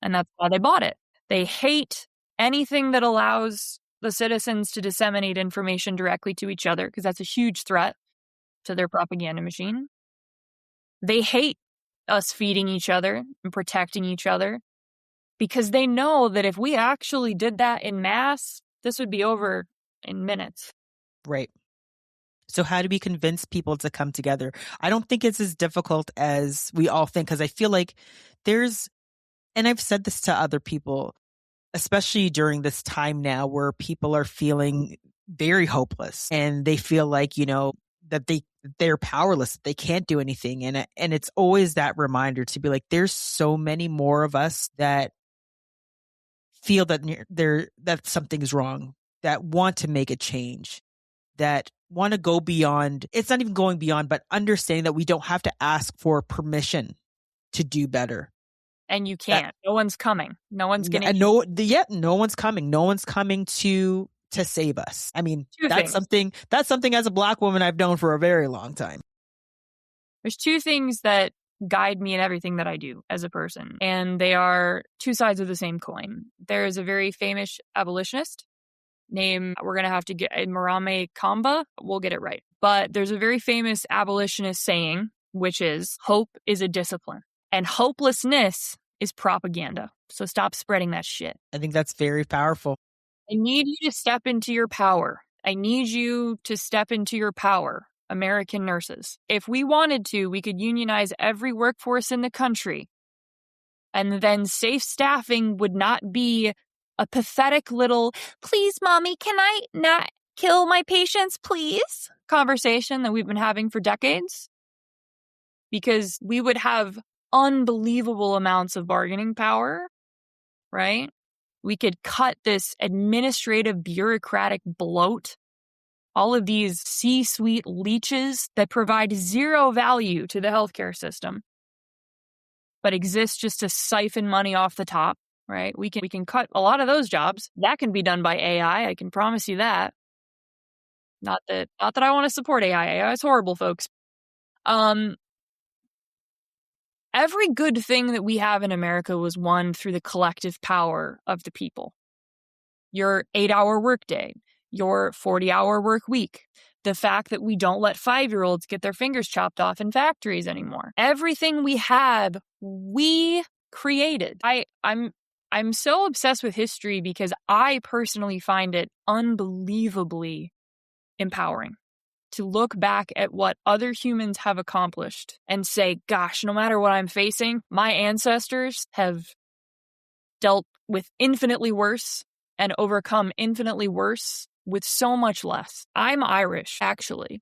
And that's why they bought it. They hate anything that allows the citizens to disseminate information directly to each other, because that's a huge threat to their propaganda machine. They hate us feeding each other and protecting each other, because they know that if we actually did that in mass, this would be over in minutes. Right. So how do we convince people to come together? I don't think it's as difficult as we all think, because I feel like and I've said this to other people, especially during this time now where people are feeling very hopeless and they feel like, that they're powerless, they can't do anything. And it's always that reminder to be like, there's so many more of us that feel that that something's wrong, that want to make a change, that want to go beyond. It's not even going beyond, but understanding that we don't have to ask for permission to do better. And you can't. No one's coming. No one's going to. No one's coming. No one's coming to save us. I mean, that's something as a Black woman I've known for a very long time. There's two things that guide me in everything that I do as a person, and they are two sides of the same coin. There is a very famous abolitionist named, we're going to have to get Marame Kamba. We'll get it right. But there's a very famous abolitionist saying, which is, hope is a discipline. And hopelessness is propaganda. So stop spreading that shit. I think that's very powerful. I need you to step into your power. I need you to step into your power, American nurses. If we wanted to, we could unionize every workforce in the country. And then safe staffing would not be a pathetic little, please, mommy, can I not kill my patients, please? Conversation that we've been having for decades. Because we would have unbelievable amounts of bargaining power, right? We could cut this administrative bureaucratic bloat, all of these C-suite leeches that provide zero value to the healthcare system, but exist just to siphon money off the top, right? We can cut a lot of those jobs. That can be done by AI. I can promise you that. Not that I want to support AI. AI is horrible, folks. Every good thing that we have in America was won through the collective power of the people. Your 8-hour workday, your 40-hour work week, the fact that we don't let 5-year-olds get their fingers chopped off in factories anymore. Everything we have, we created. I'm so obsessed with history because I personally find it unbelievably empowering to look back at what other humans have accomplished and say, gosh, no matter what I'm facing, my ancestors have dealt with infinitely worse and overcome infinitely worse with so much less. I'm Irish, actually.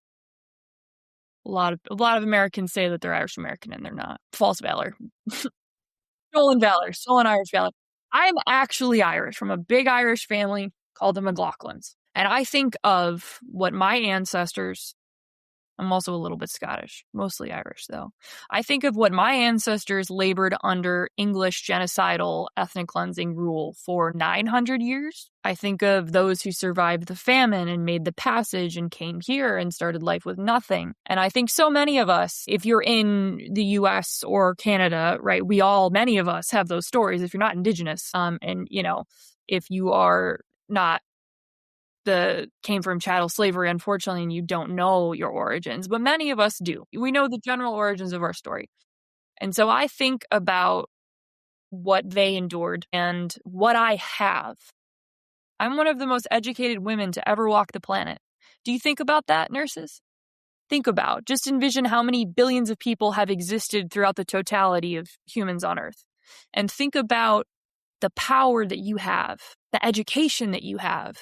A lot of Americans say that they're Irish American and they're not. False valor. Stolen valor. Stolen Irish valor. I'm actually Irish, from a big Irish family called the McLaughlins. And I think of what my ancestors, I'm also a little bit Scottish, mostly Irish though. I think of what my ancestors labored under English genocidal ethnic cleansing rule for 900 years. I think of those who survived the famine and made the passage and came here and started life with nothing. And I think so many of us, if you're in the US or Canada, right, many of us have those stories if you're not Indigenous. And, if you are not came from chattel slavery, unfortunately, and you don't know your origins, but many of us do. We know the general origins of our story. And so I think about what they endured and what I have. I'm one of the most educated women to ever walk the planet. Do you think about that, nurses? Just envision how many billions of people have existed throughout the totality of humans on Earth. And think about the power that you have, the education that you have.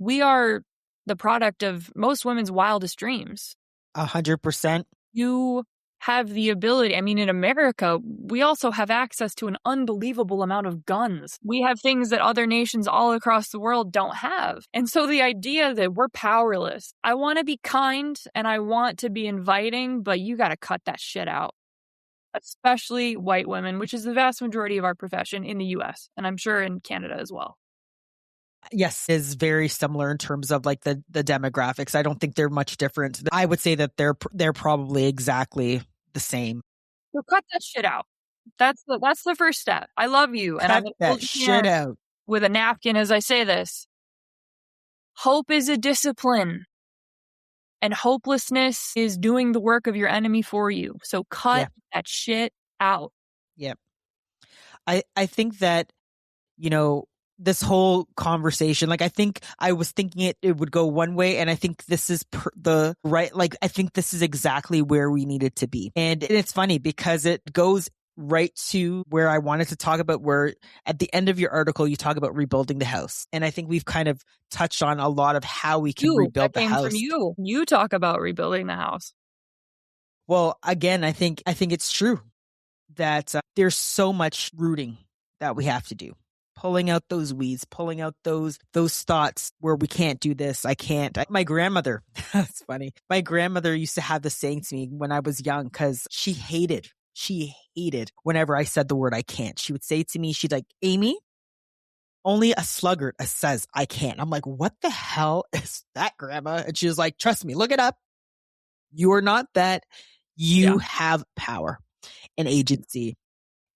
We are the product of most women's wildest dreams. 100%. You have the ability. I mean, in America, we also have access to an unbelievable amount of guns. We have things that other nations all across the world don't have. And so the idea that we're powerless, I want to be kind and I want to be inviting, but you got to cut that shit out. Especially white women, which is the vast majority of our profession in the US, and I'm sure in Canada as well. Yes, is very similar in terms of like the demographics. I don't think they're much different. I would say that they're probably exactly the same. So cut that shit out. That's the first step. I love you, and I'm Cut that shit out with a napkin as I say this. Hope is a discipline, and hopelessness is doing the work of your enemy for you. So cut that shit out. Yep. I think that, this whole conversation, like, I think I was thinking it would go one way, and I think this is I think this is exactly where we needed to be. And it's funny because it goes right to where I wanted to talk about, where at the end of your article, you talk about rebuilding the house. And I think we've kind of touched on a lot of how we can rebuild the house. From you. You talk about rebuilding the house. Well, again, I think it's true that there's so much rooting that we have to do. Pulling out those weeds, pulling out those thoughts where we can't do this, I can't. My grandmother, that's funny. My grandmother used to have this saying to me when I was young, because she hated whenever I said the word I can't. She would say to me, she'd like, Amie, only a sluggard says I can't. I'm like, what the hell is that, Grandma? And she was like, trust me, look it up. You are not that. You have power and agency.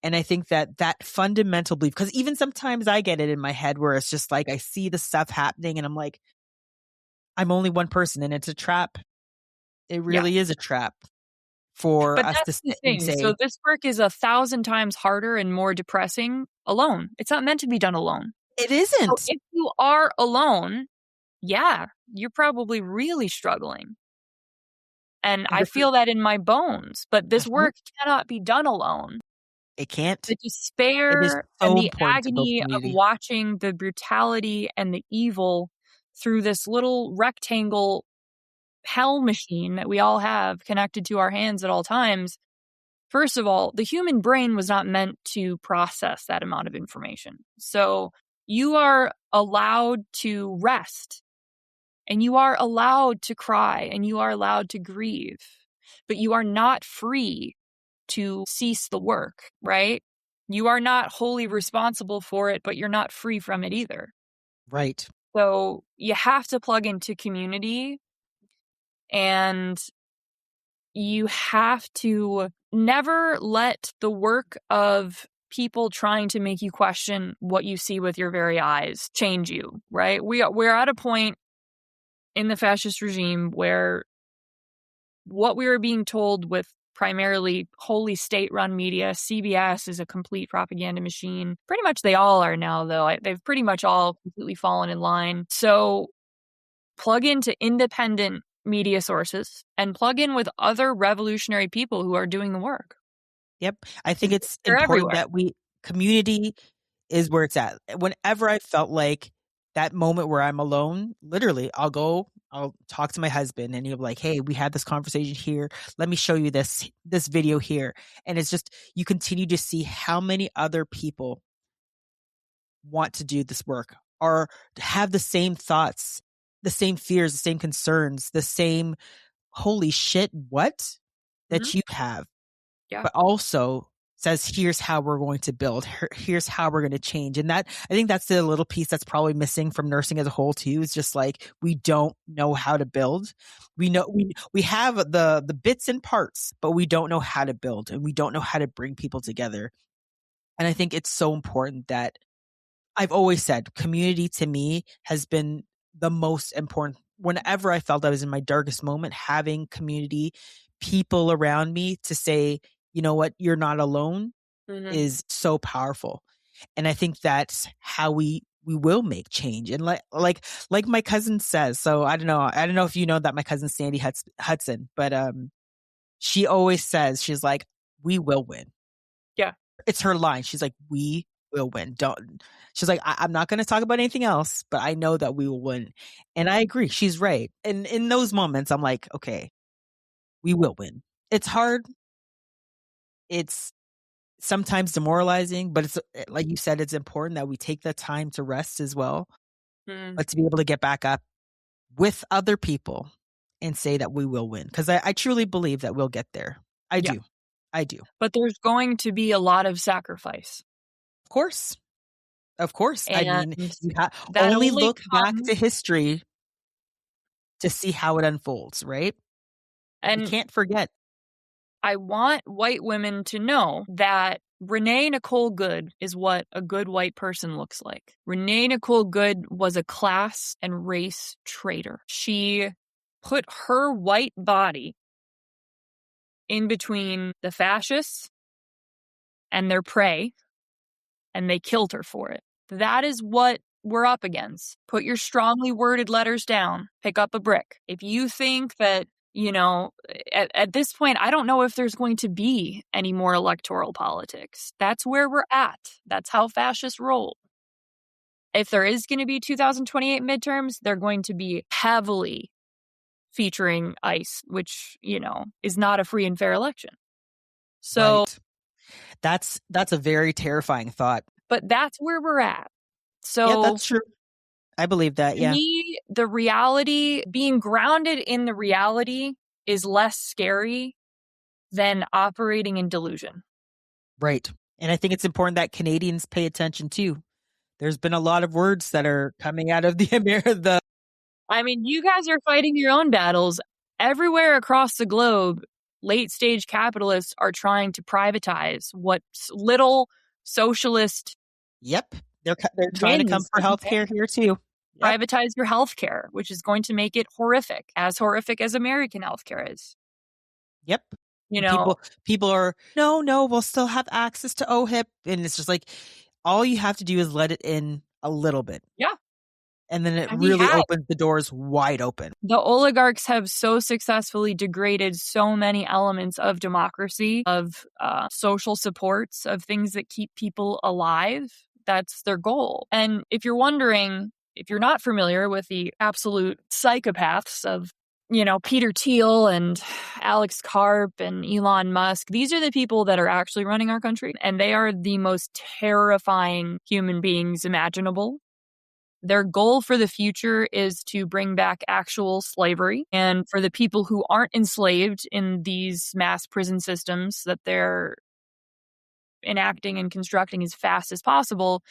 And I think that fundamental belief, because even sometimes I get it in my head where it's just like I see the stuff happening and I'm like, I'm only one person and it's a trap. It really is a trap for us to say. So this work is 1,000 times harder and more depressing alone. It's not meant to be done alone. It isn't. So if you are alone, you're probably really struggling. And I feel that in my bones. But this work cannot be done alone. It can't. The despair and the agony of watching the brutality and the evil through this little rectangle hell machine that we all have connected to our hands at all times. First of all, the human brain was not meant to process that amount of information. So you are allowed to rest, and you are allowed to cry, and you are allowed to grieve, but you are not free to cease the work, right? You are not wholly responsible for it, but you're not free from it either. Right. So you have to plug into community, and you have to never let the work of people trying to make you question what you see with your very eyes change you, right? We're at a point in the fascist regime where what we were being told with primarily wholly state-run media, CBS is a complete propaganda machine. Pretty much they all are now, though. They've pretty much all completely fallen in line. So plug into independent media sources and plug in with other revolutionary people who are doing the work. Yep. I think it's They're important everywhere. that community is where it's at. Whenever I felt like that moment where I'm alone, literally, I'll talk to my husband and he'll be like, hey, we had this conversation here. Let me show you this video here. And it's just, you continue to see how many other people want to do this work or have the same thoughts, the same fears, the same concerns, the same holy shit, what that you have. Yeah. But also says, here's how we're going to build. Here's how we're going to change. And that, I think that's the little piece that's probably missing from nursing as a whole too. Is just like, we don't know how to build. We know we have the bits and parts, but we don't know how to build and we don't know how to bring people together. And I think it's so important that I've always said community to me has been the most important. Whenever I felt I was in my darkest moment, having community, people around me to say, you know what, you're not alone is so powerful. And I think that's how we will make change. And like my cousin says, so I don't know if you know that my cousin Sandy Hudson, but she always says, she's like, we will win. Yeah. It's her line. She's like, we will win. She's like, I'm not going to talk about anything else, but I know that we will win. And I agree. She's right. And in those moments, I'm like, okay, we will win. It's hard. It's sometimes demoralizing, but it's like you said, it's important that we take the time to rest as well, but to be able to get back up with other people and say that we will win. Because I truly believe that we'll get there. I do. But there's going to be a lot of sacrifice. Of course. And I mean, you only look back to history to see how it unfolds, right? And you can't forget. I want white women to know that Renee Nicole Good is what a good white person looks like. Renee Nicole Good was a class and race traitor. She put her white body in between the fascists and their prey, and they killed her for it. That is what we're up against. Put your strongly worded letters down. Pick up a brick. If you think that, you know, at this point, I don't know if there's going to be any more electoral politics. That's where we're at. That's how fascists roll. If there is going to be 2028 midterms, they're going to be heavily featuring ICE, which, you know, is not a free and fair election. So right. That's a very terrifying thought. But that's where we're at. So yeah, that's true. I believe that, yeah. To me, the reality, being grounded in the reality is less scary than operating in delusion. Right. And I think it's important that Canadians pay attention too. There's been a lot of words that are coming out of the I mean, you guys are fighting your own battles. Everywhere across the globe, late-stage capitalists are trying to privatize what little socialist. Yep. They're trying to come for healthcare here too. Yep. Privatize your healthcare, which is going to make it horrific as American healthcare is. Yep. You know, people are, no, we'll still have access to OHIP. And it's just like, all you have to do is let it in a little bit. Yeah. And then it really opens the doors wide open. The oligarchs have so successfully degraded so many elements of democracy, of social supports, of things that keep people alive. That's their goal. And if you're wondering, if you're not familiar with the absolute psychopaths of, you know, Peter Thiel and Alex Karp and Elon Musk, these are the people that are actually running our country. And they are the most terrifying human beings imaginable. Their goal for the future is to bring back actual slavery. And for the people who aren't enslaved in these mass prison systems that they're enacting and constructing as fast as possible,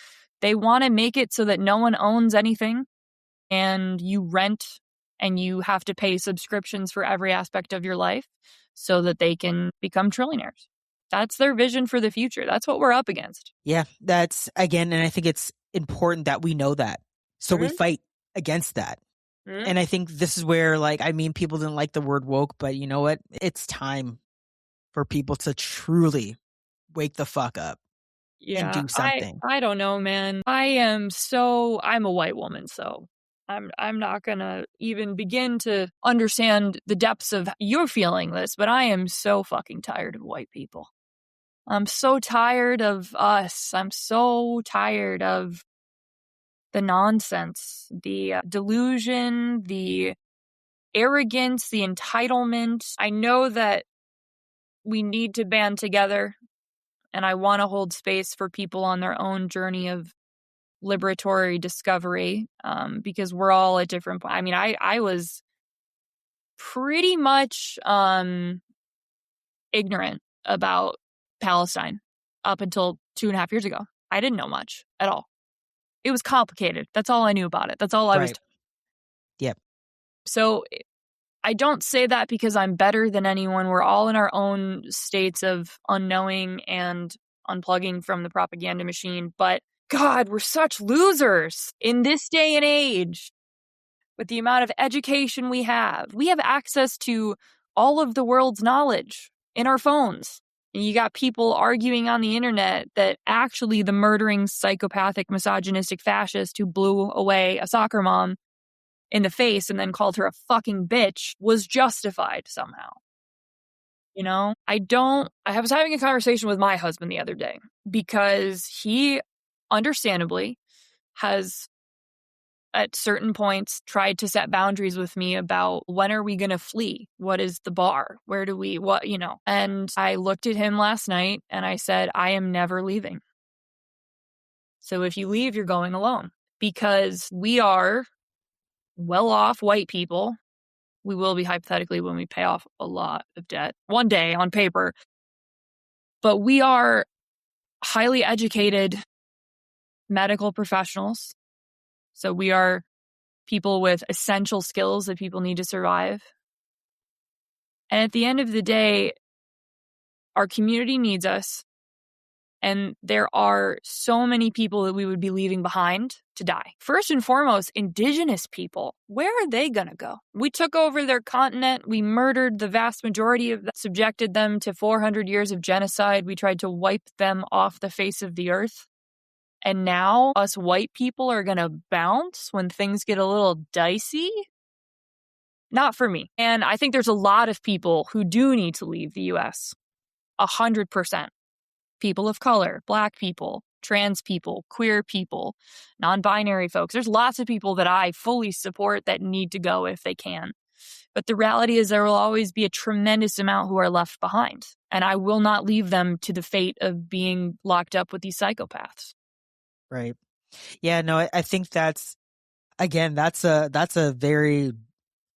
they want to make it so that no one owns anything and you rent and you have to pay subscriptions for every aspect of your life so that they can become trillionaires. That's their vision for the future. That's what we're up against. Yeah, that's, again, and I think it's important that we know that. So we fight against that. And I think this is where, like, I mean, people didn't like the word woke, but you know what? It's time for people to truly wake the fuck up and Yeah, do something. I don't know, man. I'm a white woman, so I'm not gonna even begin to understand the depths of you're feeling this, but I am so fucking tired of white people. I'm so tired of us. I'm so tired of the nonsense, the delusion, the arrogance, the entitlement. I know that we need to band together, and I want to hold space for people on their own journey of liberatory discovery, because we're all at different points. I mean, I was pretty much ignorant about Palestine up until 2.5 years ago. I didn't know much at all. It was complicated. That's all I knew about it. That's all I was. Right. Yep. So I don't say that because I'm better than anyone. We're all in our own states of unknowing and unplugging from the propaganda machine. But God, we're such losers in this day and age with the amount of education we have. We have access to all of the world's knowledge in our phones. And you got people arguing on the internet that actually the murdering, psychopathic, misogynistic fascist who blew away a soccer mom in the face and then called her a fucking bitch was justified somehow. You know, I was having a conversation with my husband the other day because he understandably has at certain points tried to set boundaries with me about when are we going to flee? What is the bar? Where do we, what, you know? And I looked at him last night and I said, I am never leaving. So if you leave, you're going alone because we are well-off white people. We will be hypothetically when we pay off a lot of debt one day on paper. But we are highly educated medical professionals. So we are people with essential skills that people need to survive. And at the end of the day, our community needs us. And there are so many people that we would be leaving behind to die. First and foremost, indigenous people. Where are they going to go? We took over their continent. We murdered the vast majority of them, subjected them to 400 years of genocide. We tried to wipe them off the face of the earth. And now us white people are going to bounce when things get a little dicey? Not for me. And I think there's a lot of people who do need to leave the U.S. 100%. People of color, Black people, trans people, queer people, non-binary folks. There's lots of people that I fully support that need to go if they can. But the reality is there will always be a tremendous amount who are left behind. And I will not leave them to the fate of being locked up with these psychopaths. Right. Yeah, no, I think that's a very,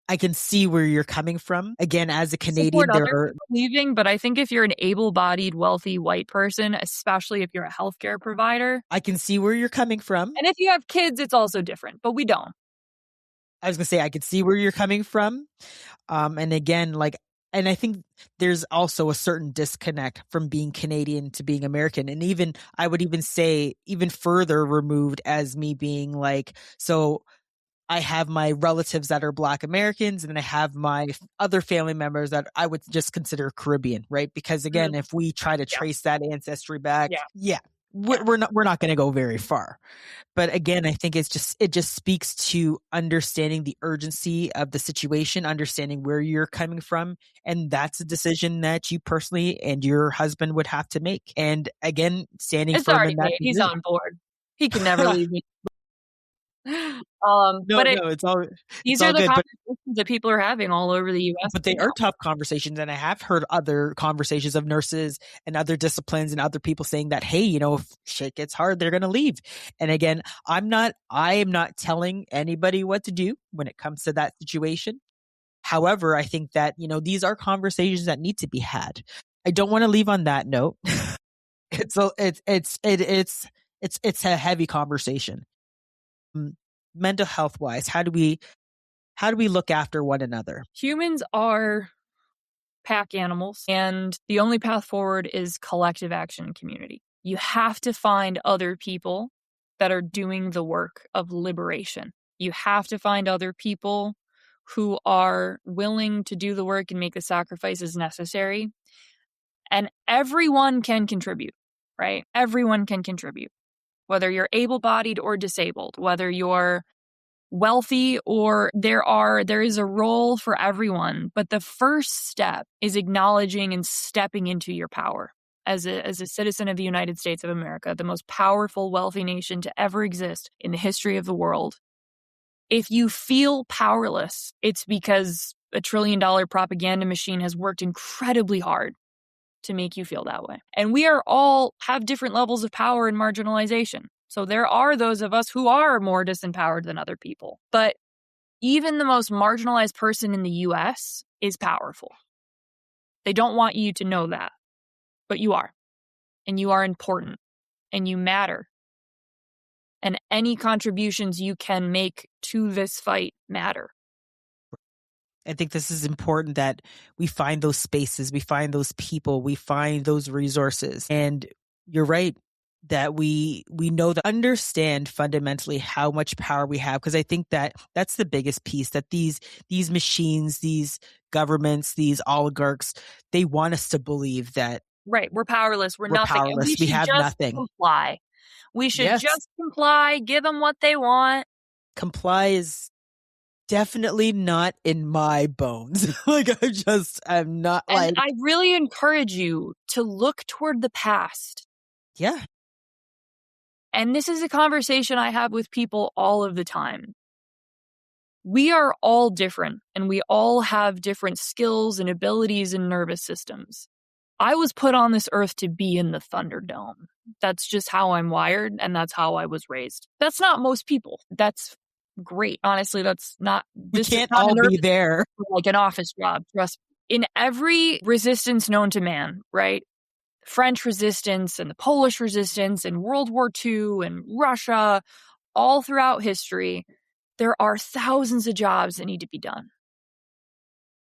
I can see where you're coming from. Again, as a Canadian, Support other people leaving, but I think if you're an able-bodied, wealthy white person, especially if you're a healthcare provider, I can see where you're coming from. and if you have kids, it's also different, but we don't. I was gonna say I could see where you're coming from, and again, and I think there's also a certain disconnect from being Canadian to being American, and even I would even say even further removed as me being so. I have my relatives that are Black Americans, and then I have my other family members that I would just consider Caribbean, right? Because again, if we try to trace that ancestry back, we're not going to go very far. But again, I think it just speaks to understanding the urgency of the situation, understanding where you're coming from, and that's a decision that you personally and your husband would have to make. And again, standing firm in that. He's on board. He can never leave me. It's These all are the good, conversations that people are having all over the U.S. But they are tough conversations, and I have heard other conversations of nurses and other disciplines and other people saying that, hey, if shit gets hard, they're going to leave. And again, I am not telling anybody what to do when it comes to that situation. However, I think that, these are conversations that need to be had. I don't want to leave on that note. It's a heavy conversation. Mental health wise, how do we look after one another? Humans are pack animals, and the only path forward is collective action and community. You have to find other people that are doing the work of liberation. You have to find other people who are willing to do the work and make the sacrifices necessary. And everyone can contribute, right? Everyone can contribute, whether you're able-bodied or disabled, whether you're wealthy or there is a role for everyone. But the first step is acknowledging and stepping into your power as a citizen of the United States of America, the most powerful, wealthy nation to ever exist in the history of the world. If you feel powerless, it's because a $1 trillion propaganda machine has worked incredibly hard to make you feel that way. And we are all have different levels of power and marginalization. So there are those of us who are more disempowered than other people. But even the most marginalized person in the US is powerful. They don't want you to know that, but you are. And you are important. And you matter. And any contributions you can make to this fight matter. I think this is important that we find those spaces, we find those people, we find those resources. And you're right that we know that understand fundamentally how much power we have, because I think that that's the biggest piece, that these machines, these governments, these oligarchs, they want us to believe that right, we're powerless, we're nothing. Powerless. We have nothing. Comply. We should just comply, give them what they want. Comply is definitely not in my bones. I'm not and I really encourage you to look toward the past. Yeah. And this is a conversation I have with people all of the time. We are all different, and we all have different skills and abilities and nervous systems. I was put on this earth to be in the Thunderdome. That's just how I'm wired, and that's how I was raised. That's not most people. That's great. Honestly, that's not... We can't all be there. Like an office job. Trust me. In every resistance known to man, right? French resistance and the Polish resistance and World War II and Russia, all throughout history, there are thousands of jobs that need to be done.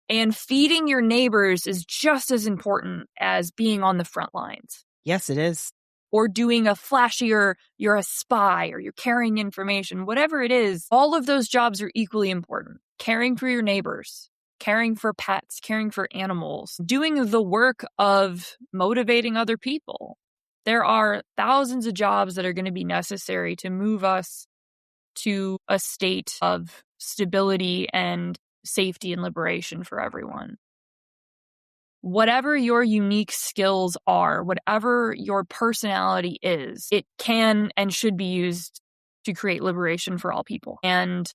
And feeding your neighbors is just as important as being on the front lines. Yes, it is. Or doing a flashier, you're a spy or you're carrying information, whatever it is, all of those jobs are equally important. Caring for your neighbors, caring for pets, caring for animals, doing the work of motivating other people. There are thousands of jobs that are going to be necessary to move us to a state of stability and safety and liberation for everyone. Whatever your unique skills are, whatever your personality is, it can and should be used to create liberation for all people. And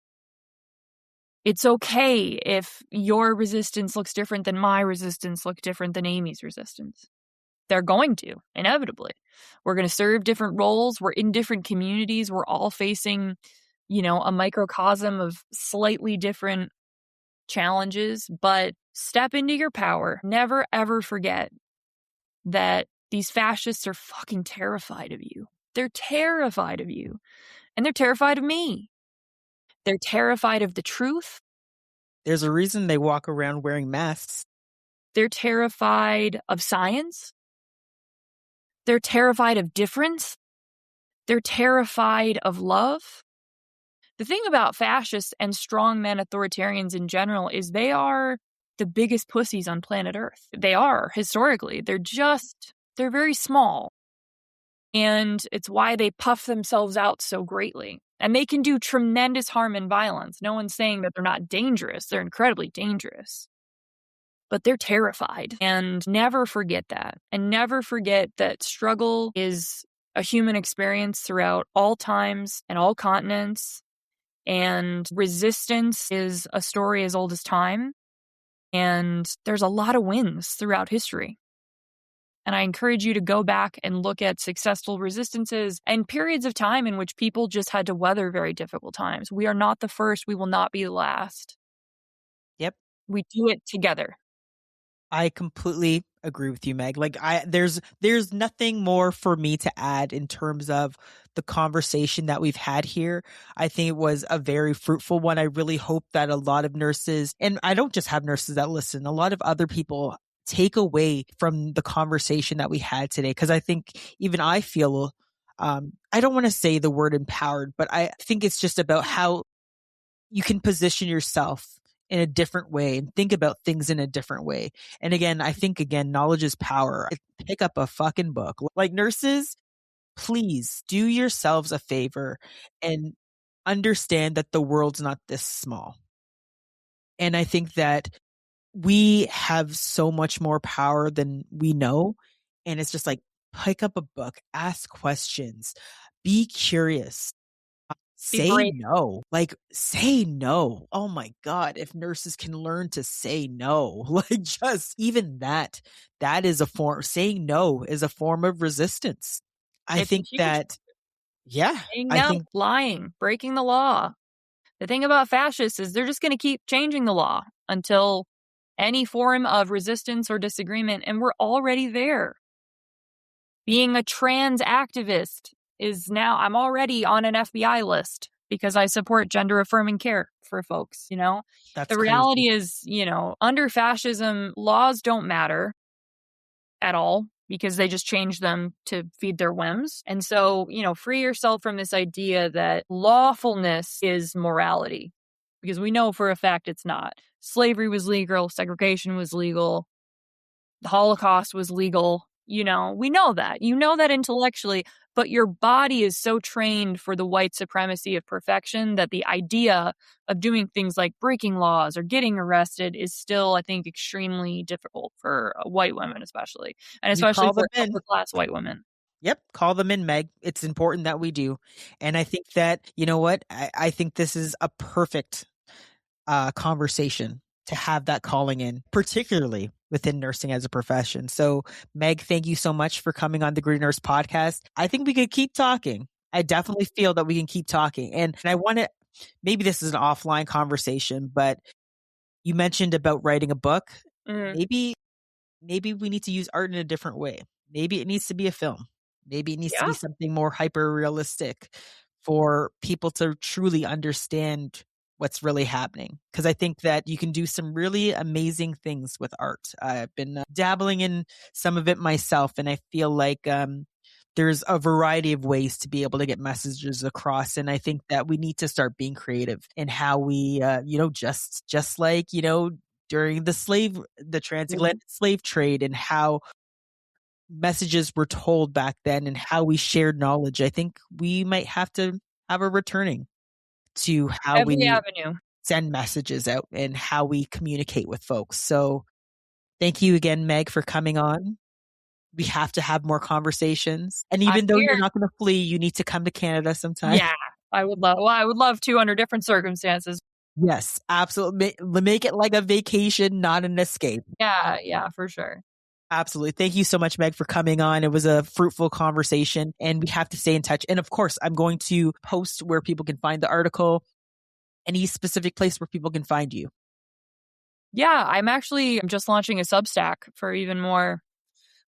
it's okay if your resistance looks different than my resistance, looks different than Amie's resistance. They're going to, inevitably. We're going to serve different roles. We're in different communities. We're all facing, a microcosm of slightly different challenges, but step into your power. Never, ever forget that these fascists are fucking terrified of you. They're terrified of you. And they're terrified of me. They're terrified of the truth. There's a reason they walk around wearing masks. They're terrified of science. They're terrified of difference. They're terrified of love. The thing about fascists and strongman authoritarians in general is they are the biggest pussies on planet Earth. They are, historically. They're very small. And it's why they puff themselves out so greatly. And they can do tremendous harm and violence. No one's saying that they're not dangerous. They're incredibly dangerous. But they're terrified. And never forget that. And never forget that struggle is a human experience throughout all times and all continents. And resistance is a story as old as time. And there's a lot of wins throughout history. And I encourage you to go back and look at successful resistances and periods of time in which people just had to weather very difficult times. We are not the first. We will not be the last. Yep. We do it together. I completely agree with you, Meg. There's nothing more for me to add in terms of the conversation that we've had here. I think it was a very fruitful one. I really hope that a lot of nurses, and I don't just have nurses that listen, a lot of other people take away from the conversation that we had today. Because I think even I feel, I don't want to say the word empowered, but I think it's just about how you can position yourself in a different way and think about things in a different way. And again, I think knowledge is power. Pick up a fucking book. Like, nurses, please do yourselves a favor and understand that the world's not this small. And I think that we have so much more power than we know. And it's just like, pick up a book, ask questions, be curious, say no. Like, say no. Oh my God. If nurses can learn to say no, like, just even that is a form, saying no is a form of resistance. I think that, yeah, saying no, lying, breaking the law. The thing about fascists is they're just going to keep changing the law until any form of resistance or disagreement, and we're already there. Being a trans activist is now, I'm already on an FBI list because I support gender affirming care for folks, you know? That's the crazy. reality is, you know, under fascism, laws don't matter at all because they just change them to feed their whims. And so, you know, free yourself from this idea that lawfulness is morality, because we know for a fact it's not. Slavery was legal, segregation was legal, the Holocaust was legal. You know, we know that. You know that intellectually, but your body is so trained for the white supremacy of perfection that the idea of doing things like breaking laws or getting arrested is still, I think, extremely difficult for white women, especially. And especially for upper class white women. Yep. Call them in, Meg. It's important that we do. And I think that, you know what? I think this is a perfect conversation to have that calling in, particularly within nursing as a profession. So, Meg, thank you so much for coming on the Gritty Nurse podcast. I think we could keep talking. I definitely feel that we can keep talking. And I want to, maybe this is an offline conversation, but you mentioned about writing a book. Maybe we need to use art in a different way. Maybe it needs to be a film. Maybe it needs to be something more hyper realistic for people to truly understand what's really happening. Because I think that you can do some really amazing things with art. I've been dabbling in some of it myself, and I feel like there's a variety of ways to be able to get messages across. And I think that we need to start being creative in how we, just like, during the transatlantic slave trade, and how messages were told back then and how we shared knowledge. I think we might have to have a returning to how we send messages out and how we communicate with folks. So thank you again, Meg, for coming on. We have to have more conversations. And even though you're not going to flee, you need to come to Canada sometime. Yeah, I would love to under different circumstances. Yes, absolutely. Make it like a vacation, not an escape. Yeah, for sure. Absolutely. Thank you so much, Meg, for coming on. It was a fruitful conversation, and we have to stay in touch. And of course, I'm going to post where people can find the article, any specific place where people can find you. Yeah, I'm just launching a Substack for even more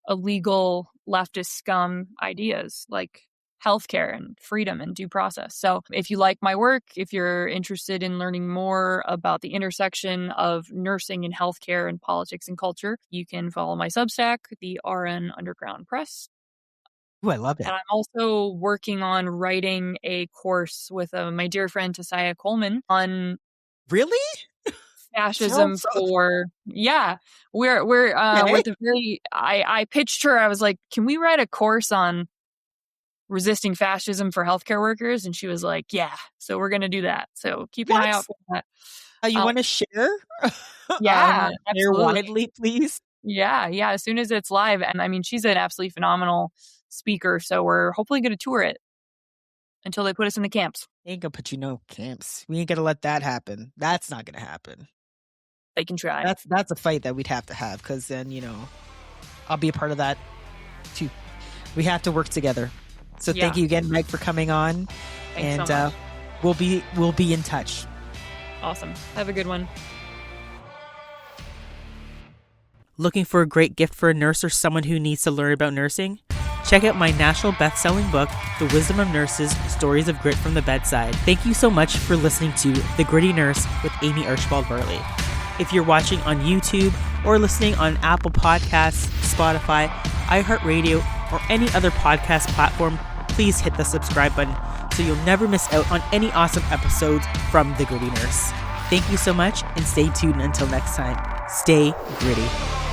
illegal leftist scum ideas like healthcare and freedom and due process. So if you like my work, if you're interested in learning more about the intersection of nursing and healthcare and politics and culture, you can follow my Substack, the RN Underground Press. Ooh, I love it. And I'm also working on writing a course with my dear friend Tasiah Coleman on fascism we're at the very, I pitched her, I was like, can we write a course on resisting fascism for healthcare workers? And she was like, yeah, so we're going to do that. So keep an eye out for that. You want to share? Yeah, share widely, please. Yeah. As soon as it's live. And I mean, she's an absolutely phenomenal speaker. So we're hopefully going to tour it until they put us in the camps. They ain't going to put you no camps. We ain't going to let that happen. That's not going to happen. They can try. That's a fight that we'd have to have, because then, I'll be a part of that too. We have to work together. So thank you again, Meg, for coming on. Thanks so much. We'll be in touch. Awesome. Have a good one. Looking for a great gift for a nurse or someone who needs to learn about nursing? Check out my national best-selling book, The Wisdom of Nurses, Stories of Grit from the Bedside. Thank you so much for listening to The Gritty Nurse with Amie Archibald-Varley. If you're watching on YouTube or listening on Apple Podcasts, Spotify, iHeartRadio, or any other podcast platform, please hit the subscribe button so you'll never miss out on any awesome episodes from The Gritty Nurse. Thank you so much, and stay tuned until next time. Stay gritty.